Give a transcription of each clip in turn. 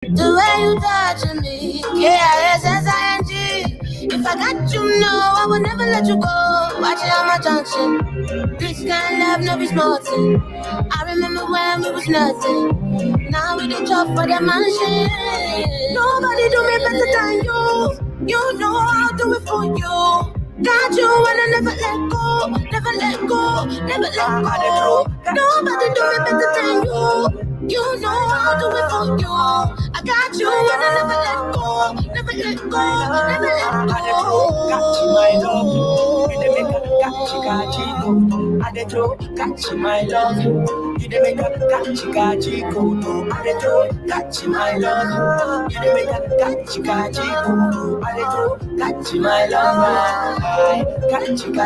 The way you touching me, KISSING. If I got you, no, I would never let you go. Watch it on my junction. This kind of love, no be small thing. I remember when we was nothing. Now we the top for the mansion. Nobody do me better than you. You know I'll do it for you. Got you and I never let go, never let go, never let go. Nobody do me better than you. You know I'll do it for you. I got you and I never let go, never let go, never let go. Got you, my love. You the make a gachi go. I the throw, got you, my love. You the make a gachi go. I the throw, got you, my love. You the make a gachi go. I the throw, got you, my love. Gachi go.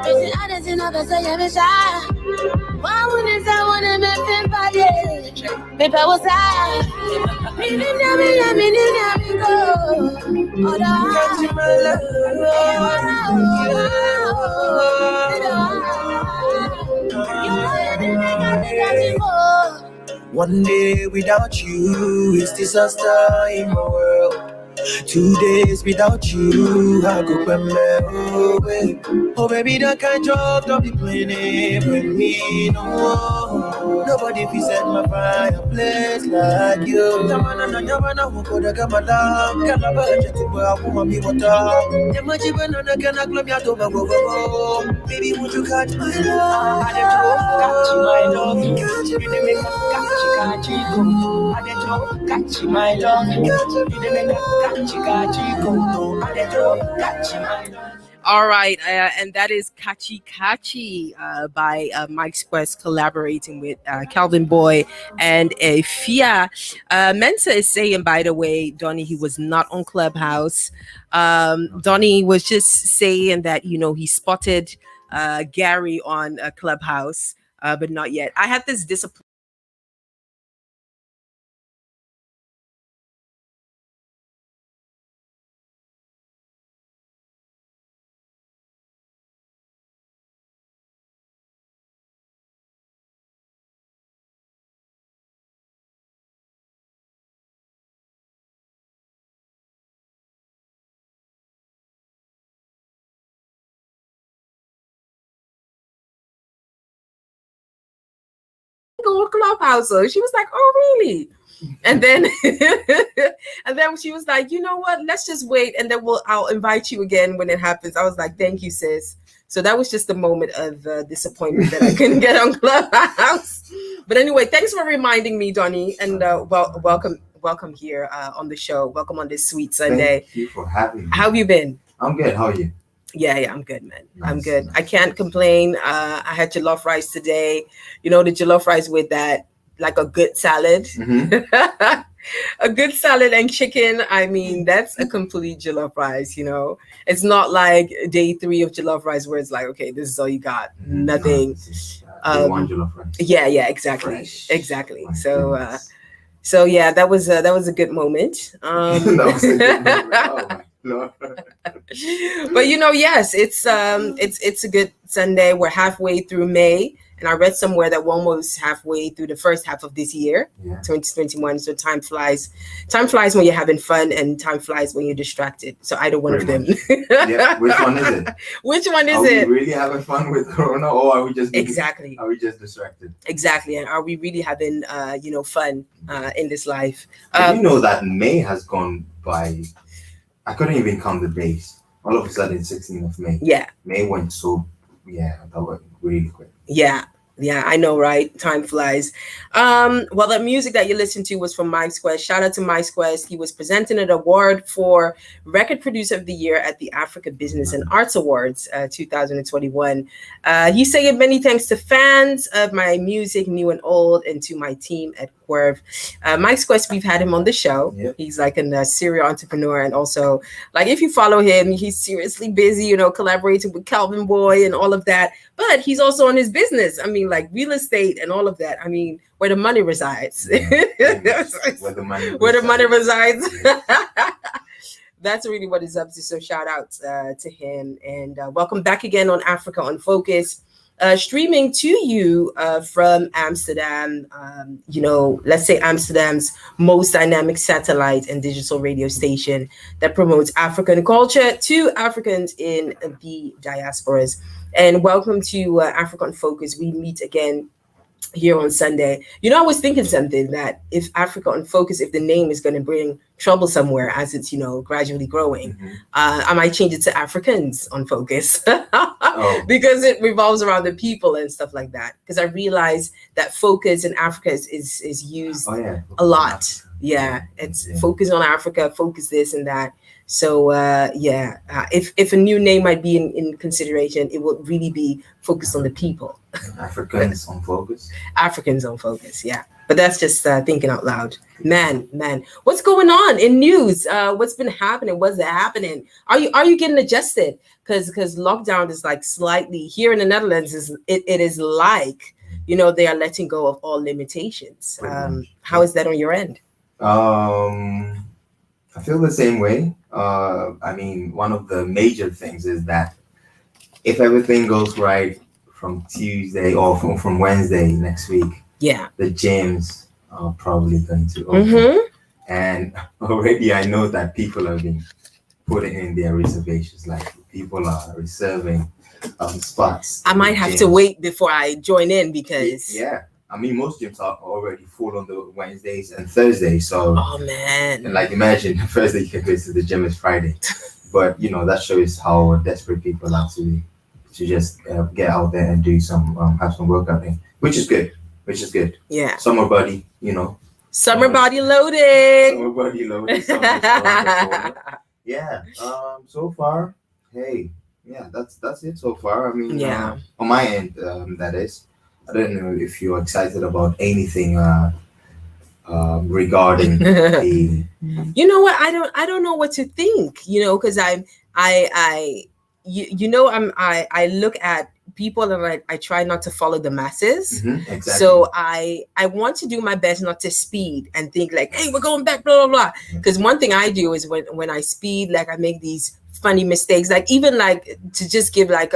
Busy others in other say I'm shy. Why wouldn't I wanna make them body? Paper was high. Me go. Oh, Got you, my love. One day without you is disaster in my world. 2 days without you, I go away. Oh baby, that kind of don't be playing with me, no. Nobody be set my fireplace like you. Tamana who could have come along. Can I budget to where I want me water? Imagine when I can club ya to go. Baby, would you catch my love? I don't catch my love. Catch you, make a catch you. I don't catch my love. You make a all right, and that is Kachi Kachi by Mike Quest collaborating with Calvin Boy and Fia. Mensa is saying, by the way, Donny, he was not on Clubhouse. Donny was just saying that, you know, he spotted Gary on Clubhouse, but not yet. I had this disappointment. Clubhouse. So she was like, oh really? And then and then she was like, you know what, let's just wait and then I'll invite you again when it happens. I was like, thank you, sis. So that was just a moment of disappointment that I couldn't get on Clubhouse. But anyway, thanks for reminding me, Donny, and welcome here on the show. Welcome on this sweet Sunday. Thank you for having me. How have you been? I'm good. How are you? Yeah, I'm good, man. Nice, I'm good. nice. I can't complain. I had jollof rice today. You know, the jollof rice with that, like a good salad. Mm-hmm. A good salad and chicken. I mean, that's a complete jollof rice, you know. It's not like day 3 of jollof rice where it's like, okay, this is all you got. Mm-hmm. Nothing. One jollof rice. Yeah, exactly. Fresh. Exactly. My So yeah, that was a good moment. that was a good moment. Oh my Lord. But you know, yes, it's a good Sunday. We're halfway through May, and I read somewhere that we're almost halfway through the first half of this year, 2021. So time flies. Time flies when you're having fun, and time flies when you're distracted. So either one of them. Yeah. Which one is it? Which one is are it? we really having fun with Corona, or are we just exactly? Are we just distracted? Exactly, and are we really having fun in this life? You know that May has gone by. I couldn't even count the days. All of a sudden, 16th of May. Yeah. May went so, that went really quick. Yeah, I know, right? Time flies. Well, the music that you listened to was from Mike Quest. Shout out to Mike Quest. He was presenting an award for Record Producer of the Year at the Africa Business and Arts Awards 2021. He's saying many thanks to fans of my music, new and old, and to my team at Querv. Mike Quest, we've had him on the show. Yep. He's like a serial entrepreneur, and also, like, if you follow him, he's seriously busy, collaborating with Calvin Boy and all of that. But he's also on his business. I mean, like real estate and all of that. I mean, where the money resides. Where the money resides. That's really what he's up to. So shout out to him, and welcome back again on Africa on Focus. streaming to you from Amsterdam, let's say Amsterdam's most dynamic satellite and digital radio station that promotes African culture to Africans in the diasporas. And welcome to Africa on Focus. We meet again here on Sunday. I was thinking something that if Africa on Focus, if the name is going to bring trouble somewhere as it's, gradually growing, I might change it to Africans on Focus because it revolves around the people and stuff like that. Because I realize that focus in Africa is used a lot. Yeah, it's focus on Africa, focus this and that. So if a new name might be in consideration, it will really be focused on the people. Africans on Focus. Africans on Focus, yeah. But that's just thinking out loud. Man, what's going on in news? What's been happening? What's happening? Are you getting adjusted? Because lockdown is like slightly here in the Netherlands. It is like they are letting go of all limitations. How is that on your end? I feel the same way. One of the major things is that if everything goes right from Tuesday or from Wednesday next week, the gyms are probably going to open. And already I know that people have been putting in their reservations. Like people are reserving spots. I might have to wait before I join in because most gyms are already full on the Wednesdays and Thursdays. So, and like imagine Thursday you can go to the gym is Friday, but that shows how desperate people are to just get out there and do some have some workout in, which is good. Yeah. Summer body, Summer body loaded. Summer body loaded. So far, that's it so far. On my end, that is. I don't know if you're excited about anything regarding the. You know what? I don't know what to think. Because I look at people and I try not to follow the masses. Exactly. So I want to do my best not to speed and think like, hey, we're going back, blah blah blah. Because one thing I do is when I speed, like I make these funny mistakes. Like even like to just give like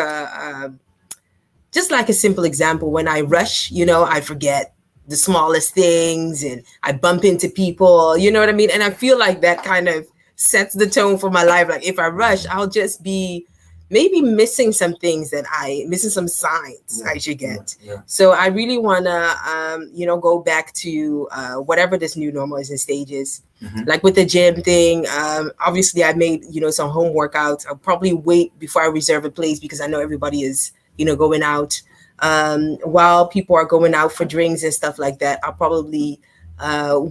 just like a simple example, when I rush, I forget the smallest things and I bump into people, you know what I mean? And I feel like that kind of sets the tone for my life. Like if I rush, I'll just be maybe missing some things missing some signs I should get. Yeah. So I really want to, go back to whatever this new normal is in stages. Like with the gym thing, obviously I made, some home workouts. I'll probably wait before I reserve a place because I know everybody is going out while people are going out for drinks and stuff like that. I'll probably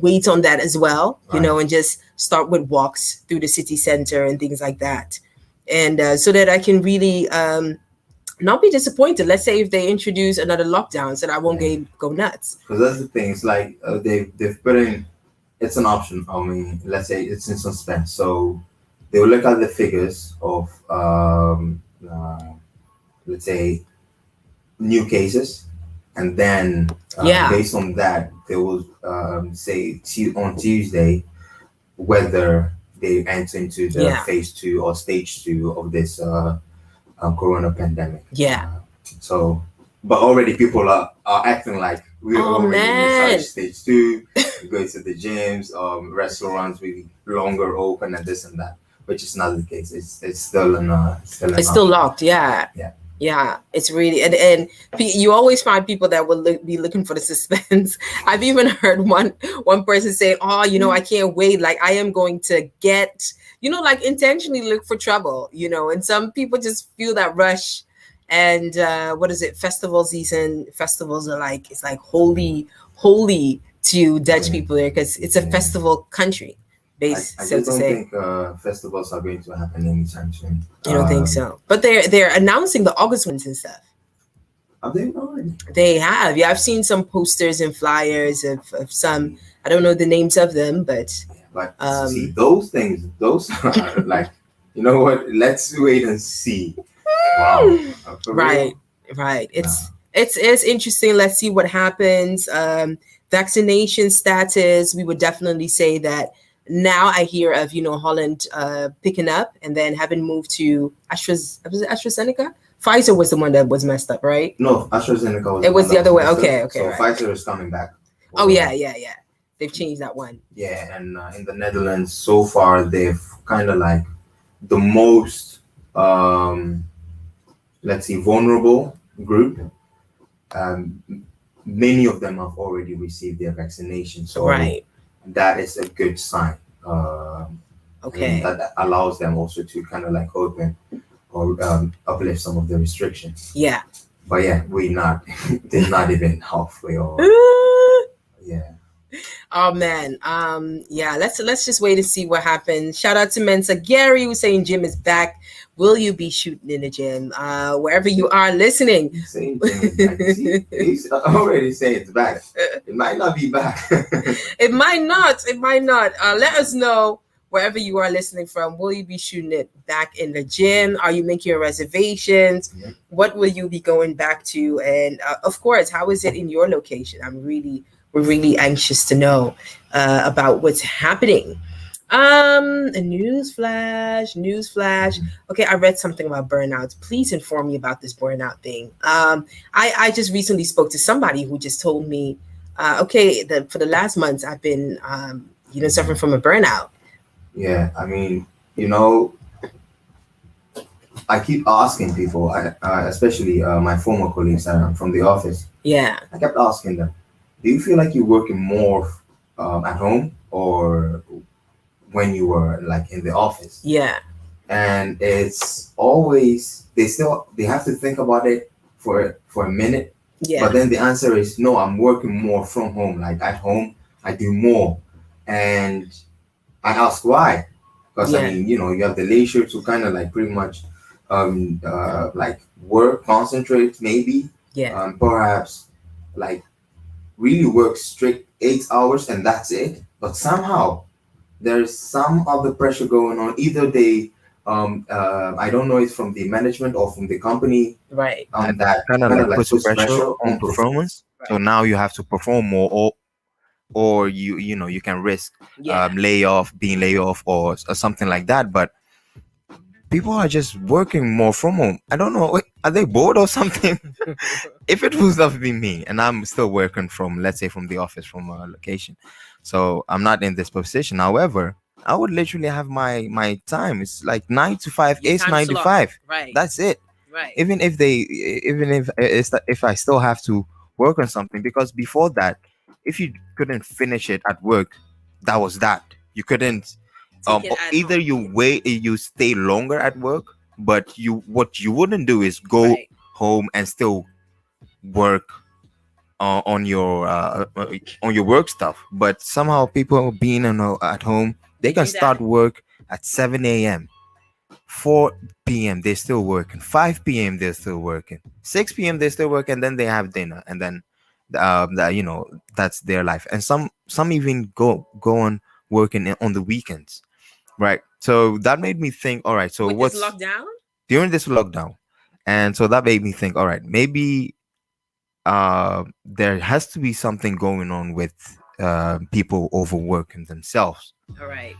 wait on that as well, and just start with walks through the city center and things like that. And so that I can really not be disappointed. Let's say if they introduce another lockdown, so that I won't go nuts. Because that's the thing. It's like they've put in, it's an option. Let's say it's in suspense. So they will look at the figures of let's say new cases, and then based on that they will say on Tuesday whether they enter into the phase 2 or stage 2 of this corona pandemic. So but already people are acting like we're already in stage 2. We go to the gyms, restaurants will longer open and this and that, which is not the case. It's still still locked. Yeah, it's really and you always find people that will be looking for the suspense. I've even heard one person say, "Oh, I can't wait. Like I am going to get, like intentionally look for trouble, And some people just feel that rush. And what is it? Festival season. Festivals are like it's like holy to Dutch people there because it's a festival country. I just don't think festivals are going to happen anytime soon. You don't think so? But they're announcing the August ones and stuff. Have they already? They have. Yeah, I've seen some posters and flyers of some. I don't know the names of them, but see those things. Those are like, you know what? Let's wait and see. Wow. Right. It's interesting. Let's see what happens. Vaccination status. We would definitely say that. Now I hear of Holland picking up and then having moved to AstraZeneca Pfizer was the one that was messed up, right? No, AstraZeneca was. It was the other way. Okay. So right. Pfizer is coming back. Oh yeah. They've changed that one. Yeah, and in the Netherlands, so far they've kind of like the most, let's see, vulnerable group. Um, Many of them have already received their vaccination, so that is a good sign. Okay. That allows them also to kind of like open or uplift some of the restrictions. Yeah. But yeah, they're not even halfway or yeah. Oh man. Yeah, let's just wait and see what happens. Shout out to Mensa. Gary who's saying gym is back. Will you be shooting in the gym? Wherever you are listening. Saying gym is back. He's already saying it's back. It might not be back. It might not. Let us know wherever you are listening from. Will you be shooting it back in the gym? Are you making your reservations? Yeah. What will you be going back to? And of course, how is it in your location? We're really anxious to know about what's happening. A newsflash. Okay, I read something about burnouts. Please inform me about this burnout thing. I just recently spoke to somebody who just told me, for the last months I've been, suffering from a burnout. Yeah, I mean, I keep asking people, especially my former colleagues from the office. Yeah. I kept asking them, do you feel like you're working more at home or when you were like in the office? Yeah. And it's always they have to think about it for a minute. Yeah. But then the answer is no, I'm working more from home. Like at home, I do more. And I ask why. Because I mean, you have the leisure to kind of like pretty much like work, concentrate maybe. Yeah. Perhaps like really work strict 8 hours and that's it. But somehow there's some other pressure going on. Either they I don't know, it's from the management or from the company. Right. That kind of like puts pressure on performance. Right. So now you have to perform more, or you can risk being laid off or something like that. But people are just working more from home. I don't know. Are they bored or something? If it was have been me, and I'm still working from, let's say, from the office, from a location, so I'm not in this position. However, I would literally have my time. It's like 9 to 5, 8 to 9 to 5. Right. That's it. Right. Even if I still have to work on something, because before that, if you couldn't finish it at work, that was that. You couldn't. Either you stay longer at work, but what you wouldn't do is go home and still work on your work stuff. But somehow people being at home, they can start work at 7 a.m. 4 p.m. they're still working, 5 p.m. they're still working, 6 p.m. they're still working, and then they have dinner, and then that's their life. And some even go on working on the weekends, right? So that made me think, all right, so what's lockdown? During this lockdown? And so that made me think, all right, maybe there has to be something going on with people overworking themselves. All right.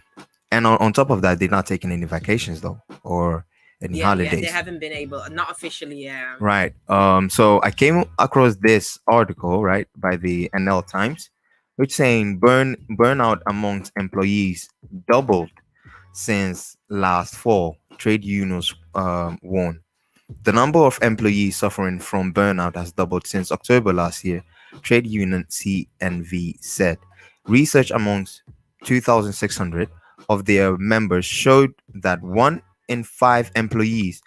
And on top of that, they're not taking any vacations though, or any holidays. Yeah, they haven't been able, not officially. Yeah. Right. So I came across this article, right, by the NL Times, which saying burnout amongst employees doubled since last fall. Trade unions warn. The number of employees suffering from burnout has doubled since October last year, trade union CNV said. Research amongst 2,600 of their members showed that 1 in 5 employees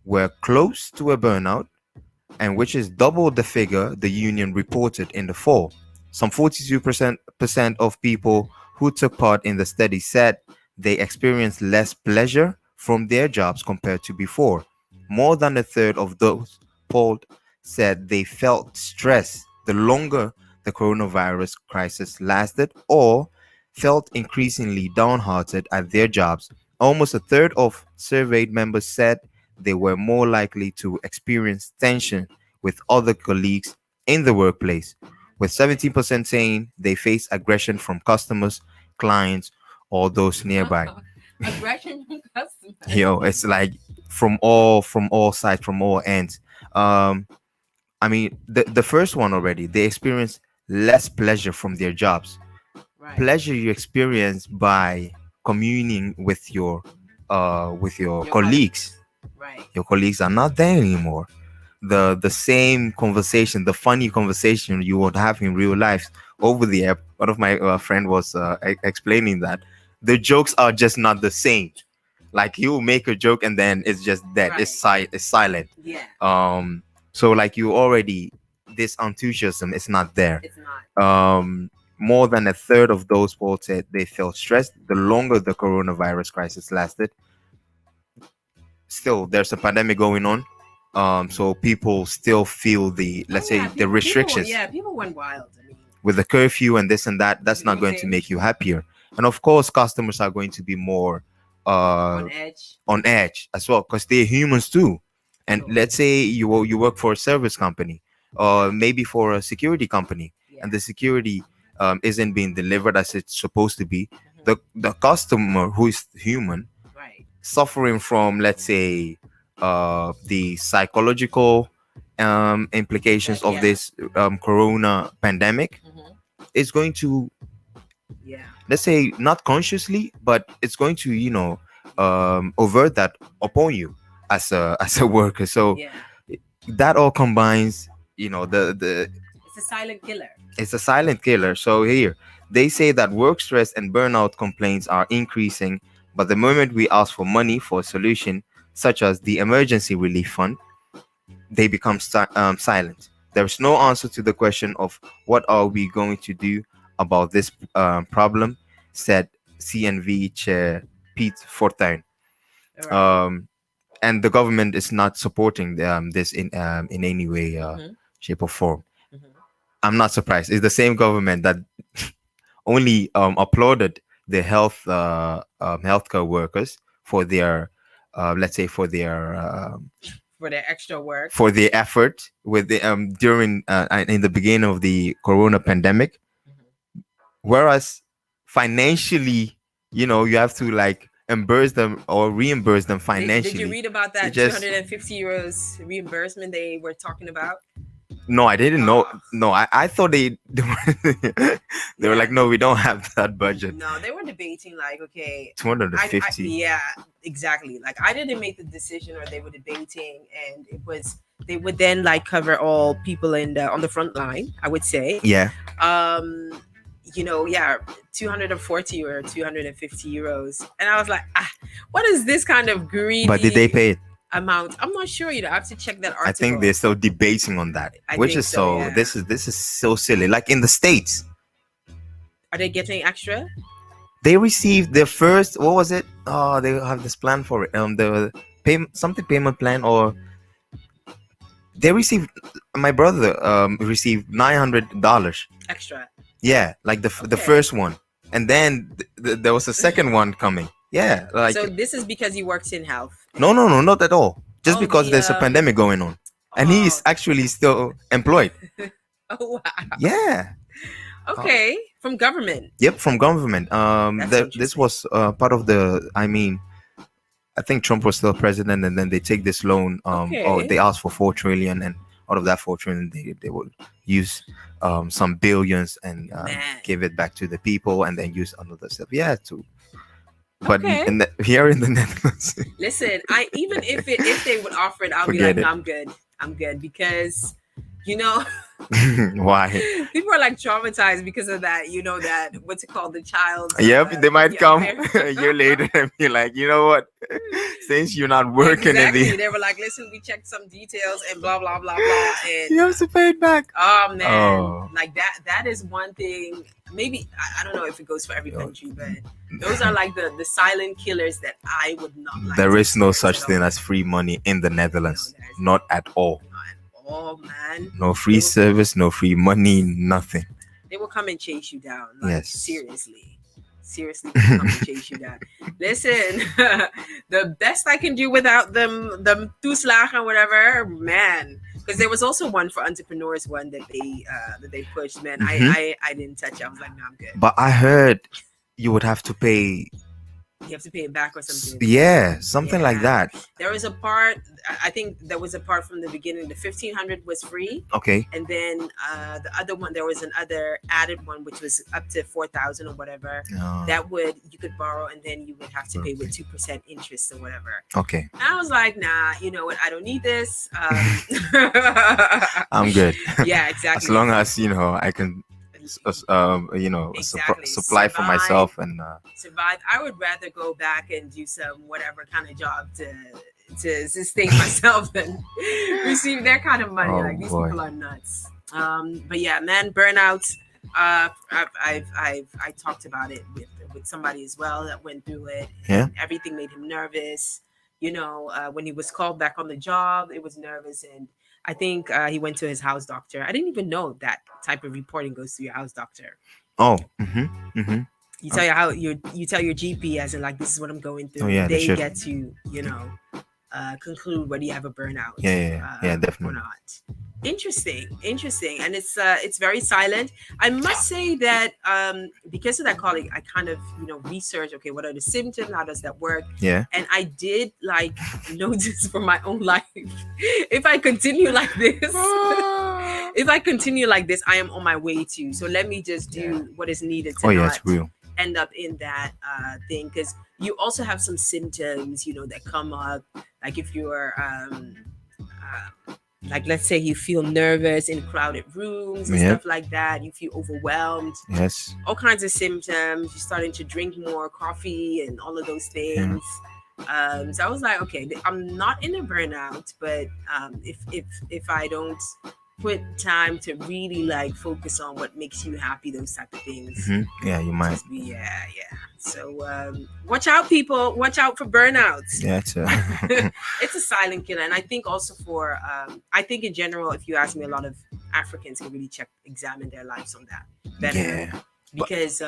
were close to a burnout, and which is double the figure the union reported in the fall. Some 42% of people who took part in the study said they experienced less pleasure from their jobs compared to before. More than a third of those polled said they felt stress the longer the coronavirus crisis lasted, or felt increasingly downhearted at their jobs. Almost a third of surveyed members said they were more likely to experience tension with other colleagues in the workplace, with 17% saying they face aggression from customers, clients, or those nearby. Aggression from customers. It's like from all sides, from all ends. I mean, the first one already, they experience less pleasure from their jobs. Right. Pleasure you experience by communing with your Your colleagues. Right. Your colleagues are not there anymore. The same conversation, the funny conversation you would have in real life over the app. One of my friend was explaining that the jokes are just not the same. Like you make a joke and then it's just dead. Right. It's silent. Yeah. So like you already, this enthusiasm is not there. It's not. More than a third of those people said they felt stressed the longer the coronavirus crisis lasted. Still, there's a pandemic going on. So people still feel the, let's say, the restrictions. People went wild. I mean, with the curfew and this and that. That's not going to make you happier. And of course, customers are going to be more on edge as well, because they're humans too. And let's say you work for a service company, or maybe for a security company, and the security isn't being delivered as it's supposed to be. The customer, who is human, right, suffering from, let's say, the psychological implications of this corona pandemic, is going to, let's say, not consciously, but it's going to overt that upon you as a worker. So that all combines, the it's a silent killer. It's a silent killer. So here they say that work stress and burnout complaints are increasing, but the moment we ask for money for a solution, such as the emergency relief fund, they become silent. There's no answer to the question of what are we going to do about this problem, said CNV chair Pete Fortuyn. And the government is not supporting this in any way, shape or form. I'm not surprised. It's the same government that only applauded the healthcare workers for their, let's say, for their extra work, for their effort with the during in the beginning of the corona pandemic. Whereas financially, you have to like reimburse them financially. Did you read about that 250 euros reimbursement they were talking about? No, I didn't know. No, I thought they were like, no, we don't have that budget. No, they were debating like, okay, 250. Yeah, exactly. Like I didn't make the decision, or they were debating, and it was, they would then like cover all people on the front line, I would say. Yeah. 240 or 250 euros, and I was like, what is this kind of greedy? But did they pay it? Amount? I'm not sure. I have to check that article. I think they're still debating on that, which is so. Yeah. This is so silly. Like in the States, are they getting extra? They received their first. What was it? Oh, they have this plan for it. The payment plan, or they received. My brother received $900 extra. Yeah, like the first one, and then there was a second one coming. Yeah, like, so this is because he works in health. No, not at all. Just because there's a pandemic going on, and he's actually still employed. Oh wow. Yeah. Okay, from government. Yep, from government. This was part of the. I mean, I think Trump was still president, and then they take this loan. Or they asked for 4 trillion, and out of that 4 trillion, they would use some billions and give it back to the people, and then use another stuff. Yeah, too. But here in the Netherlands, listen, even if they would offer it, I'll be like, no, I'm good, because why people are like traumatized because of that. That what's it called, the child. Yep, they might come a year later and be like, you know what? Since you're not working they were like, listen, we checked some details and blah blah blah blah, and you have to pay it back. Oh man, like that is one thing. Maybe I don't know if it goes for every country, but those are like the silent killers that I would not like. There is no such thing as free money in the Netherlands. No, not at all. Oh man, no free service, no free money, nothing. They will come and chase you down. Like, yes, seriously, they will come and chase you down. Listen, the best I can do without them toeslagen, whatever, man. Because there was also one for entrepreneurs, one that they pushed. Man, I didn't touch it. I was like, no, I'm good. But I heard you would have to pay You have to pay it back or something. Yeah, something like that. There was a part, I think there was a part from the beginning, the 1500 was free. Okay. And then the other one, there was another added one, which was up to 4,000 or whatever. That you could borrow, and then you would have to pay with 2% interest or whatever. Okay. And I was like, nah, you know what? I don't need this. I'm good. Yeah, exactly. As long as, you know, I can supply for myself and survive. I would rather go back and do some whatever kind of job to sustain myself than receive that kind of money. Like these people are nuts. But yeah, man, burnouts. I talked about it with somebody as well that went through it. Yeah. Everything made him nervous. You know, when he was called back on the job, it was nervous, and I think he went to his house doctor. I didn't even know that type of reporting goes to your house doctor. Oh. You tell you tell your GP as in like, this is what I'm going through. Oh, yeah, they get to, you know, conclude whether you have a burnout. Yeah, definitely. Or not. Interesting, and it's very silent. I must say that because of that colleague, I kind of, you know, researched, okay, what are the symptoms, how does that work? Yeah. And I did like notice for my own life, if I continue like this, I am on my way to. So let me just do what is needed to it's real. End up in that thing, because you also have some symptoms, you know, that come up, like if you're like, let's say you feel nervous in crowded rooms and stuff like that, you feel overwhelmed, all kinds of symptoms. You're starting to drink more coffee and all of those things. So I was like, okay, I'm not in a burnout, but if I don't put time to really like focus on what makes you happy, those type of things, yeah, you might be, so watch out, people, watch out for burnouts. It's a silent killer. And I think also for I think in general, if you ask me, a lot of Africans can really examine their lives on that better. Because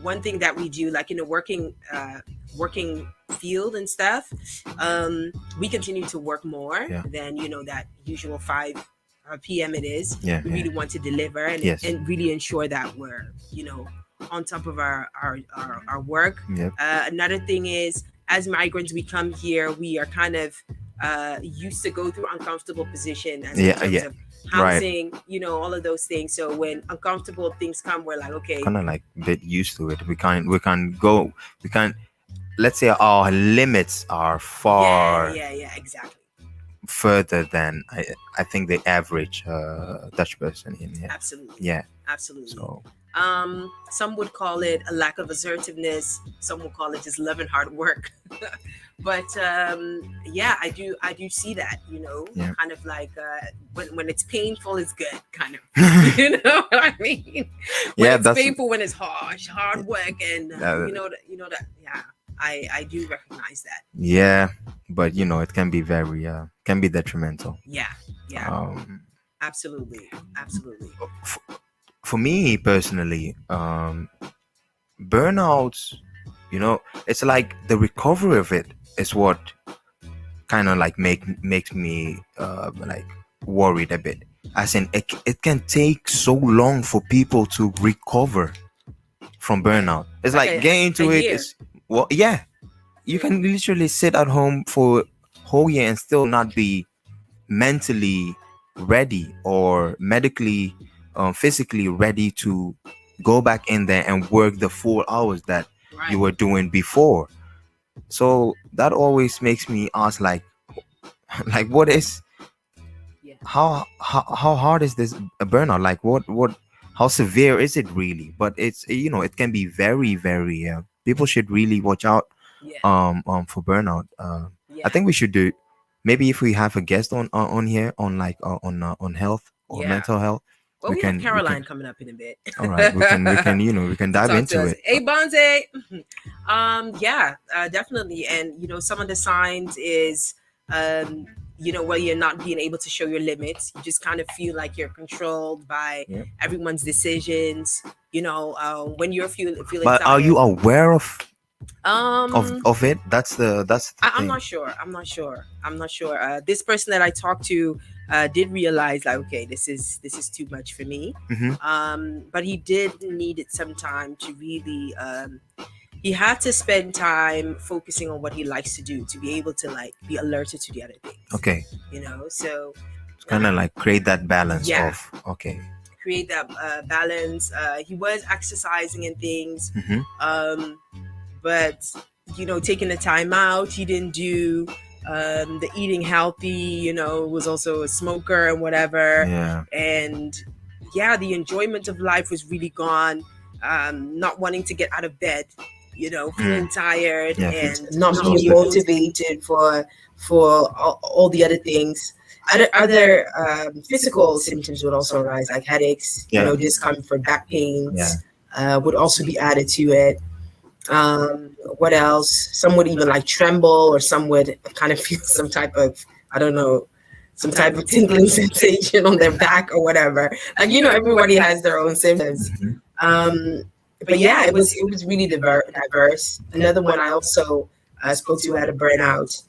one thing that we do, like in a working field and stuff, we continue to work more than, you know, that usual 5 p.m. it is. We really want to deliver and really ensure that we're, you know, on top of our work. Another thing is, as migrants, we come here, we are kind of used to go through uncomfortable position as in terms of housing, you know, all of those things. So when uncomfortable things come, we're like, okay, kind of like a bit used to it. We can't let's say our limits are far exactly further than I think the average Dutch person in here. Absolutely. So some would call it a lack of assertiveness, some would call it just love and hard work. But I do see that, you know, kind of like when it's painful, it's good, kind of. You know what I mean? When it's painful, when it's harsh, hard work, and you know that I do recognize that. Yeah, but you know, it can be very can be detrimental. Absolutely. For me personally, burnouts, you know, it's like the recovery of it is what kind of like makes me like worried a bit. As in, it can take so long for people to recover from burnout. It's like getting into it is you can literally sit at home for a whole year and still not be mentally ready or medically physically ready to go back in there and work the full hours that you were doing before. So that always makes me ask, like what is how hard is this a burnout? Like what how severe is it really? But it's, you know, it can be very, very people should really watch out for burnout. I think we should do, maybe if we have a guest on here on like on health or mental health. Well, we have Carline coming up in a bit. All right, we can you know, we can dive into it. Hey, Bonze. Definitely. And you know, some of the signs is you know, where you're not being able to show your limits. You just kind of feel like you're controlled by everyone's decisions. You know, when you're feeling but tired. Are you aware of it? That's the I'm thing. not sure. This person that I talked to did realize, like, okay, this is too much for me. But he did needed some time to really he had to spend time focusing on what he likes to do to be able to like be alerted to the other things. Okay. You know, so It's kind of like create that balance Yeah. of, okay. create that balance. He was exercising and things, but you know, taking the time out, he didn't do the eating healthy. You know, was also a smoker and whatever. Yeah. And yeah, the enjoyment of life was really gone. Not wanting to get out of bed, you know, feeling tired Yeah, and feels not being motivated for all the other things. Other physical symptoms would also arise, like headaches, Yeah. you know, discomfort, back pains, Yeah. would also be added to it. What else? Some would even like tremble, or some would kind of feel some type of, I don't know, some type of tingling sensation on their back or whatever. Like, you know, everybody has their own symptoms. But yeah, it was really diverse. Another one I also spoke to had a burnout.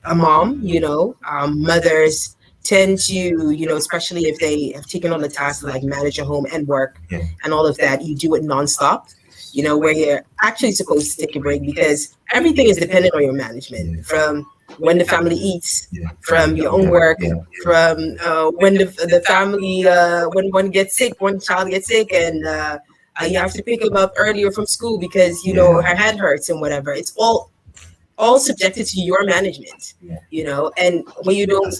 A mom, you know, mothers tend to, you know, especially if they have taken on the task to like manage a home and work and all of that, you do it nonstop, you know, where you're actually supposed to take a break, because everything is dependent on your management, from when the family eats, from your own work, from when the family, when one gets sick, one child gets sick, and you have to pick them up earlier from school because, you know, her head hurts and whatever. It's all subjected to your management, you know, and when you don't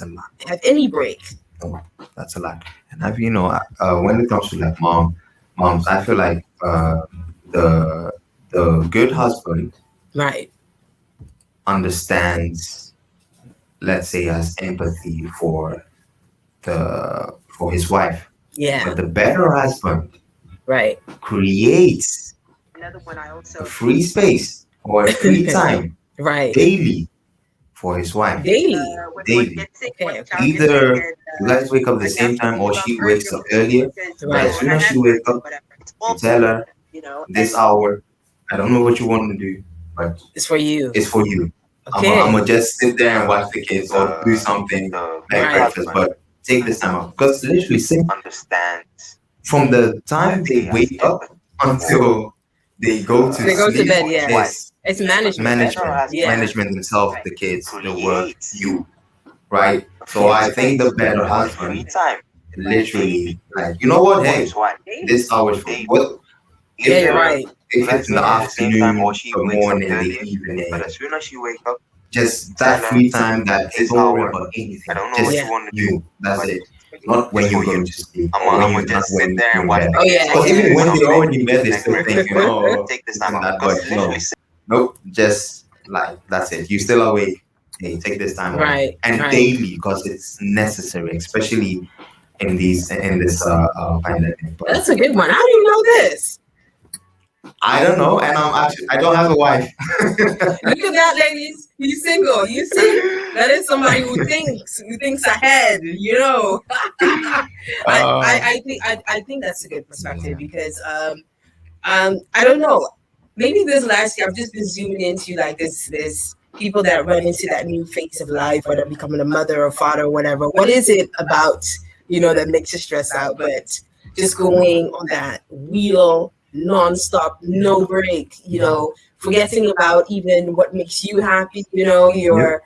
have any break. Oh, that's a lot. And I've, you know, when it comes to like moms, I feel like the good husband, Right. understands, let's say, has empathy for his wife. Yeah. But the better husband, Right. creates a free space or a free time Right. daily for his wife. Daily. Daily. Okay. Either you guys wake up the same time or she wakes up earlier. But as soon as she wakes up, you tell her, this hour, I don't know what you want to do, but It's for you. it's for you. Okay. I'm gonna just sit there and watch the kids or do something like Right. breakfast, but take this time out. Because literally, understands from the time they wake up until they go to They go to sleep, bed, yeah. It's management. Yeah. management themselves, the kids, the work, you, right? So I think the better husband, literally, like, you know what? Hey, this hour is for what? Yeah, you're right. If it's in the afternoon, the morning, the evening, just that free time, that is don't worry about anything. Just you. That's it. Not when you're going to sleep. I'm gonna just sit there and watch. Oh yeah. Because even when they're already in bed, they're still thinking, oh, take this time out. But no, nope. Just like that's it. You still awake. Hey, take this time out. Right. And Right. daily, because it's necessary, especially in this pandemic. But That's a good one. How do you know this? I don't know, and I don't have a wife. Look at that, ladies. He's single. You see, that is somebody who thinks ahead. You know. I think that's a good perspective, because I don't know. Maybe this last year I've just been zooming into like this people that run into that new phase of life, whether becoming a mother or father or whatever. What is it about, you know, that makes you stress out? But just going on that wheel nonstop, no break, you know, forgetting about even what makes you happy, you know, your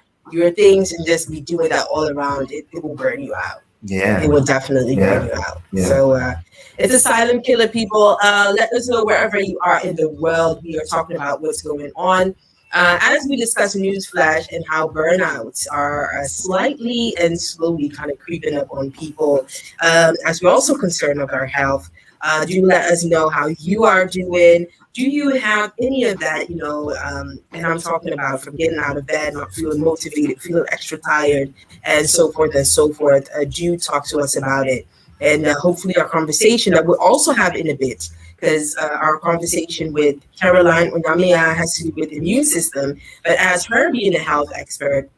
things, and just be doing that all around, it will burn you out. Yeah. It will definitely burn you out. Yeah. So it's a silent killer, people. Let us know wherever you are in the world. We are talking about what's going on. As we discuss newsflash and how burnouts are slightly and slowly kind of creeping up on people, as we're also concerned of our health. Do let us know how you are doing. Do you have any of that, you know, and I'm talking about from getting out of bed, not feeling motivated, feeling extra tired, and so forth and so forth. Do talk to us about it. And hopefully our conversation that we'll also have in a bit, because our conversation with Carline Onyamea has to do with the immune system. But as her being a health expert,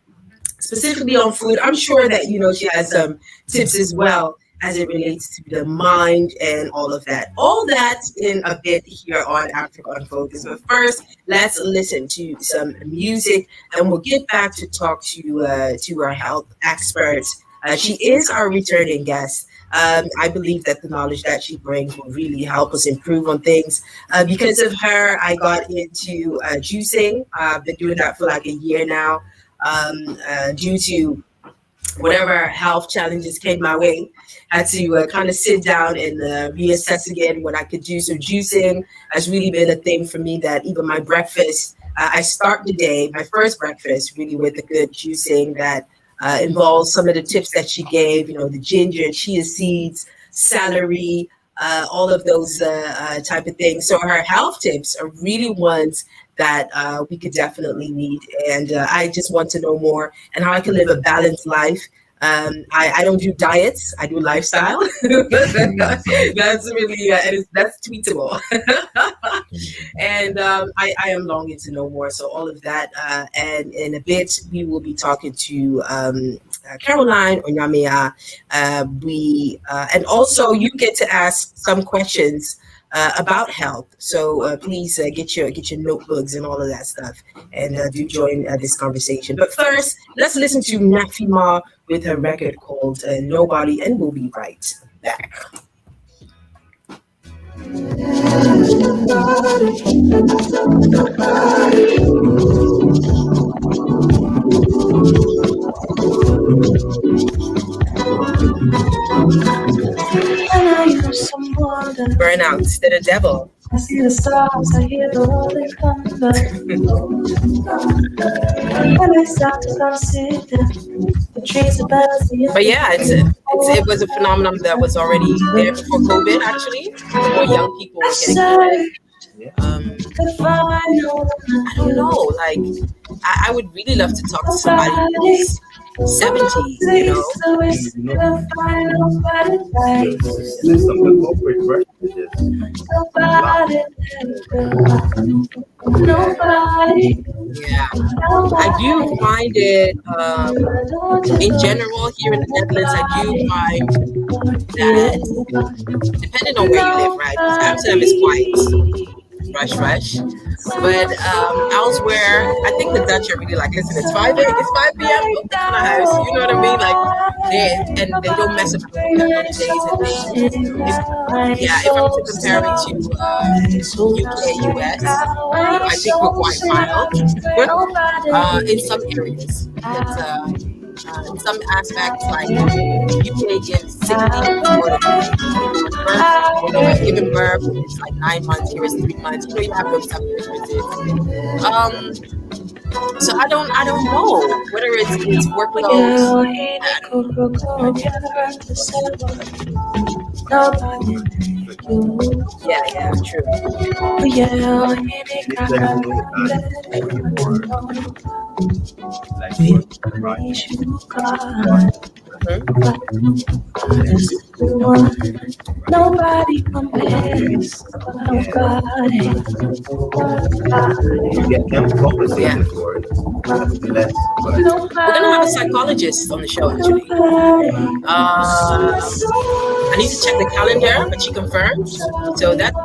specifically on food, I'm sure that, you know, she has some tips as well as it relates to the mind and all of that. All that in a bit here on Africa on Focus. But first, let's listen to some music, and we'll get back to talk to our health experts She is our returning guest. I believe that the knowledge that she brings will really help us improve on things. Because of her, I got into juicing. I've been doing that for like a year now. Due to whatever health challenges came my way, had to kind of sit down and reassess again what I could do. So juicing has really been a thing for me, that even my breakfast, I start the day, my first breakfast, really with a good juicing that involves some of the tips that she gave, the ginger, chia seeds, celery, all of those type of things. So her health tips are really ones that we could definitely need. And I just want to know more and how I can live a balanced life. I don't do diets. I do lifestyle. That's really, that's tweetable. And I am longing to know more. So all of that. And in a bit, we will be talking to Carline Onyamea. And also you get to ask some questions about health. So please get your notebooks and all of that stuff, and do join this conversation. But first, let's listen to Nafima with her record called Nobody, and we'll be right back. Burnouts to the devil. I see the stars, I hear the rolling thunder. And I start to consider the trees, the birds, the But yeah, it was a phenomenon that was already there before COVID, actually. More young people were getting COVID. I don't know, like, I would really love to talk to somebody who's 70, There's some corporate pressure. Yeah, I do find it, in general, here in the Netherlands, I do find that, depending on where you live, right? Because Amsterdam is quiet. Rush. But elsewhere, I think the Dutch are really like, listen, it's 5 p.m. Open the house. You know what I mean? Like, they don't mess up with holidays and things. If I'm to compare it to UK, US, I think we're quite mild. In some areas, in some aspects, like UK gives 6 weeks before the birth. Giving birth, it's like 9 months. Here is 3 months. You have those type of differences. So I don't know whether it's workload. Yeah, true. Nobody compares. Nobody. We're gonna have a psychologist on the show, actually. I need to check the calendar, but she confirmed. So that's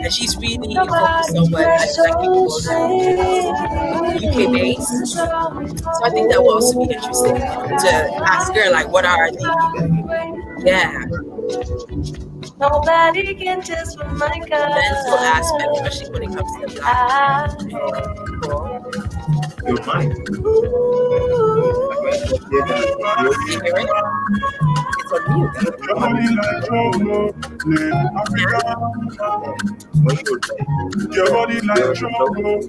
and she's really focused on what Black people UK based. So I think that will also be interesting to ask her, like, what are the Nobody can test with my mental aspect, especially when it comes to the Black people. Your mind. It's on mute. Your body like trouble.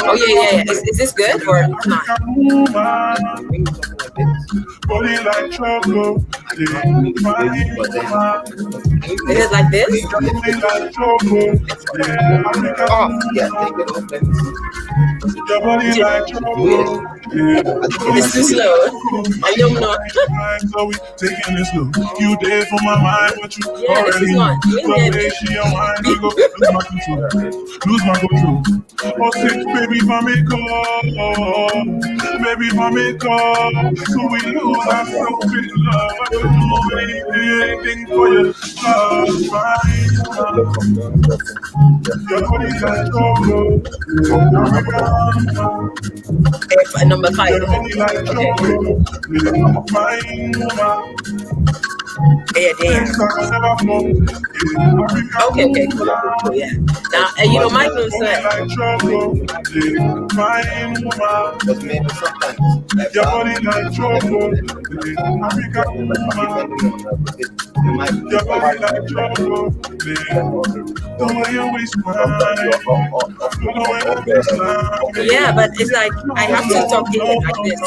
Oh yeah. Is this good or not? Body like trouble. Is it like this? Oh, yeah, take it off. Your body like trouble. It's too slow. I don't know. So we taking this slow. You dead for my mind, but you already know. She on mine, I go lose my control. Oh, sick baby, if I make call. Baby, mommy come, so we lose ourselves in love. I could do anything for you. Love, fine. Your body's like chocolate. Number 5. Your body like chocolate. Fine woman. Yeah, damn. Okay, cool, yeah. Now, you know, Mike knows that. But maybe sometimes Your body like chocolate. Your body like chocolate. The way you whisper. Yeah, but it's like I have to talk to him like this, so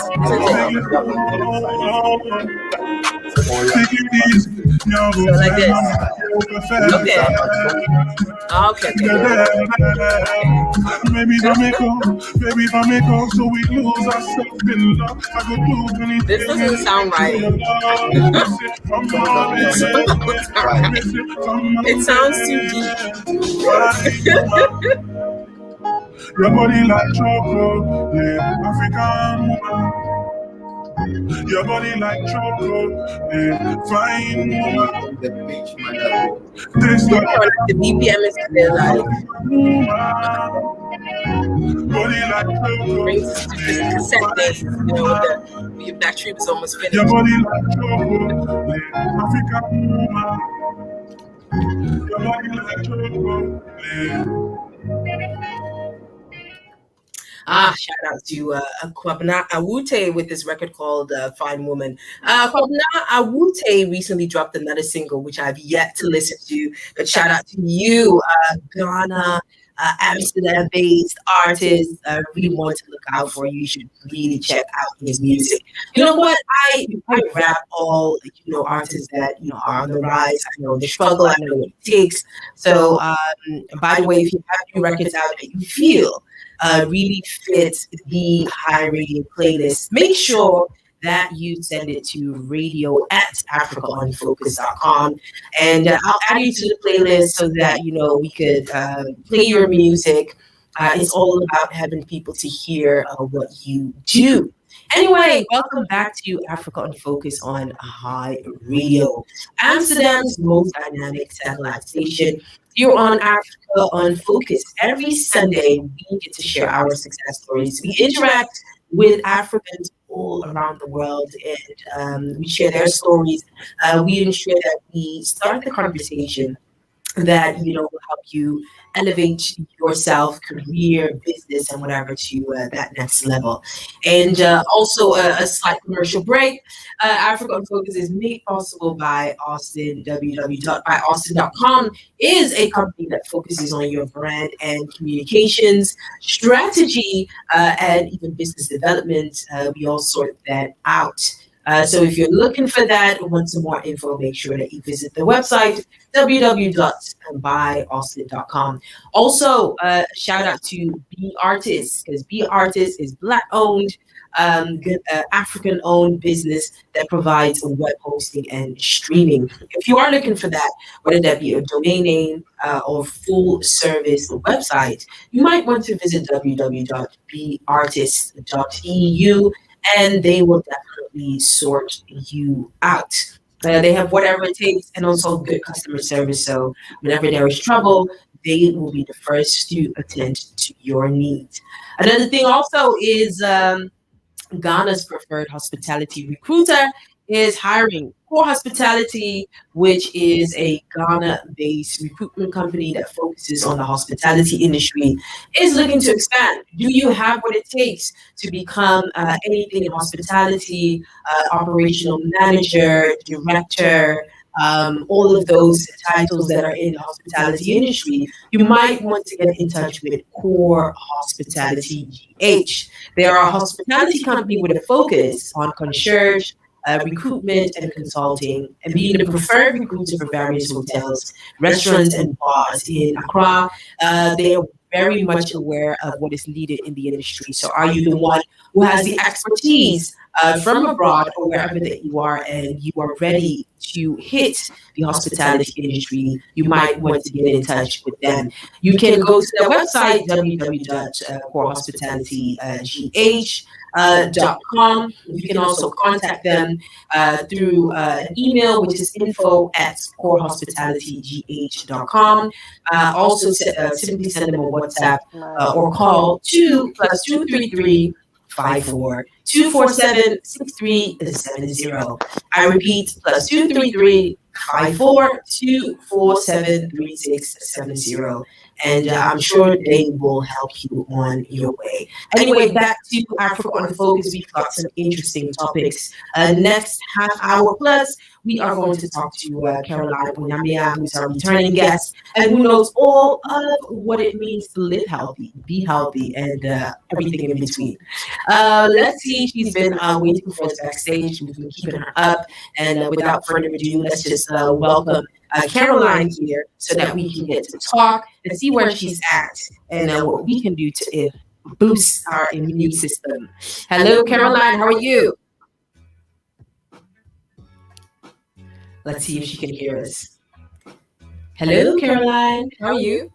like this. Okay. Okay. Maybe don't make up, so we lose ourselves in love. I could do anything. This doesn't sound right. It sounds too deep. Your body like chocolate, yeah, African woman. Your body like chocolate, fine woman. the beach man. Taste like The BPM is still like body like chocolate. brings us to this cassette days, you know, the battery was almost finished. Your body like chocolate, African woman. Your body like chocolate. Shout out to Kwabena Awute with this record called Fine Woman. Kwabena Awute recently dropped another single, which I've yet to listen to. But shout out to you, Ghana, Amsterdam-based artist. Really want to look out for you. You should really check out his music. You know what? I rap all artists that are on the rise. I know the struggle. I know what it takes. So, by the way, if you have new records out that you feel really fit the high radio playlist, make sure that you send it to radio@africaonfocus.com, and I'll add you to the playlist so that we could play your music. It's all about having people to hear what you do. Anyway, welcome back to Africa on Focus on High Radio, Amsterdam's most dynamic satellite station. You're on Africa on Focus. Every Sunday, we get to share our success stories. We interact with Africans all around the world, and we share their stories. We ensure that we start the conversation that will help you elevate yourself, career, business, and whatever to that next level. And also a slight commercial break. Africa on Focus is made possible by Austin. www.byaustin.com is a company that focuses on your brand and communications strategy, and even business development. We all sort that out. So if you're looking for that or want some more info, make sure that you visit the website, www.byaustin.com. Also, shout out to Be Artist, because Be Artist is Black-owned, African-owned business that provides web hosting and streaming. If you are looking for that, whether that be a domain name or full-service website, you might want to visit www.beartist.eu, and they will definitely sort you out. They have whatever it takes, and also good customer service. So whenever there is trouble, they will be the first to attend to your needs. Another thing also is Ghana's preferred hospitality recruiter is hiring. Core Hospitality, which is a Ghana-based recruitment company that focuses on the hospitality industry, is looking to expand. Do you have what it takes to become anything in hospitality, operational manager, director, all of those titles that are in the hospitality industry? You might want to get in touch with Core Hospitality GH. They are a hospitality company with a focus on concierge, recruitment and consulting, and being the preferred recruiter for various hotels, restaurants, and bars in Accra. They are very much aware of what is needed in the industry. So are you the one who has the expertise from abroad or wherever that you are, and you are ready to hit the hospitality industry, you might want to get in touch with them. You can go to their website, www.corehospitalitygh.com. You can also contact them through an email, which is info@corehospitalitygh.com. Also, simply send them a WhatsApp or call 2+233 54 247 6370. I repeat, +233 54 247 3670. And I'm sure they will help you on your way. Anyway, back to Africa on Focus. We've got some interesting topics. Next half hour plus, we are going to talk to Carline Onyamea, who's our returning guest, and who knows all of what it means to live healthy, be healthy, and everything in between. Let's see. She's been waiting for us backstage. We've been keeping her up. And without further ado, let's just welcome Carline here so that we can get to talk and see where she's at and what we can do to boost our immune system. Hello, Carline. How are you? Let's see if she can hear us. Hello, Carline. How are you?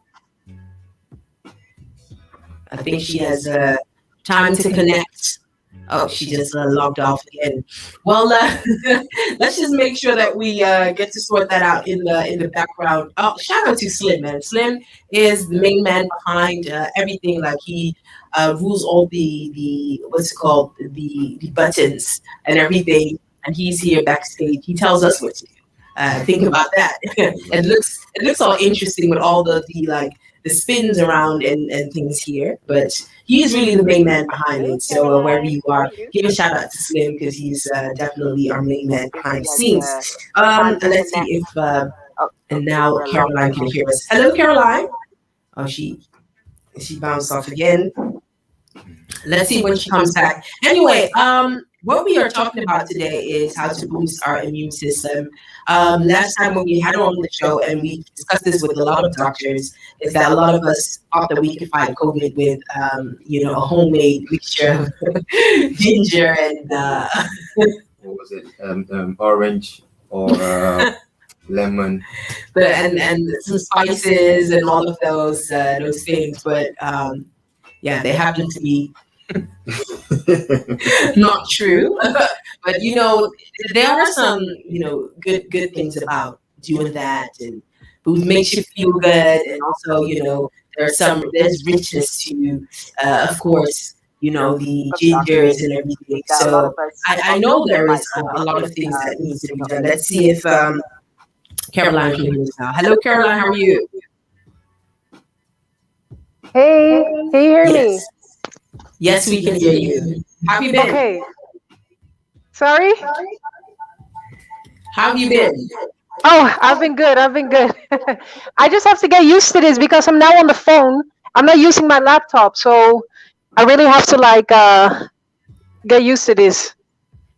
I think she has time to connect. Oh, she just logged off again. Well, let's just make sure that we get to sort that out in the background. Oh, shout out to Slim, man. Slim is the main man behind everything. Like he rules all the what's it called, the buttons and everything. And he's here backstage. He tells us what to do. Think about that. It looks all interesting with all the spins around and things here, but he's really the main man behind it. So wherever you are, give a shout out to Slim because he's definitely our main man behind the scenes. Let's see if and now Carline can hear us. Hello, Carline. Oh, she bounced off again. Let's see when she comes back. Anyway, what we are talking about today is how to boost our immune system. Last time when we had her on the show, and we discussed this with a lot of doctors, is that a lot of us thought that we could fight COVID with, a homemade mixture of ginger and what was it? Orange or lemon, and some spices and all of those things. But yeah, they happen to be not true. But there are some good things about doing that, and food makes you feel good, and also there's richness to of course the gingers and everything. So I know there is a lot of things that needs to be done. Let's see if Carline can hear us now. Hello, Carline, how are you? Hey, can you hear me? Yes, we can hear you. How have you been? Okay. Sorry? How have you been? Oh, I've been good. I just have to get used to this because I'm now on the phone. I'm not using my laptop, so I really have to get used to this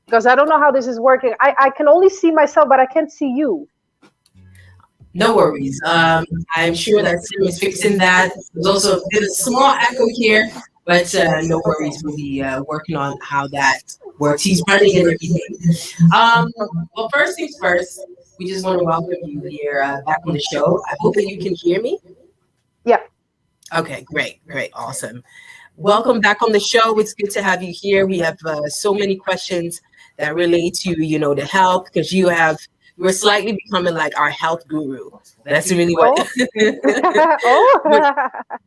because I don't know how this is working. I can only see myself, but I can't see you. No worries. I'm sure that Sim is fixing that. There's also a small echo here, but no worries. We'll be working on how that works. He's running and everything. Well, first things first, we just want to welcome you here back on the show. I hope that you can hear me. Yeah. Okay, great, awesome. Welcome back on the show. It's good to have you here. We have so many questions that relate to the health, because we're slightly becoming like our health guru. That's really what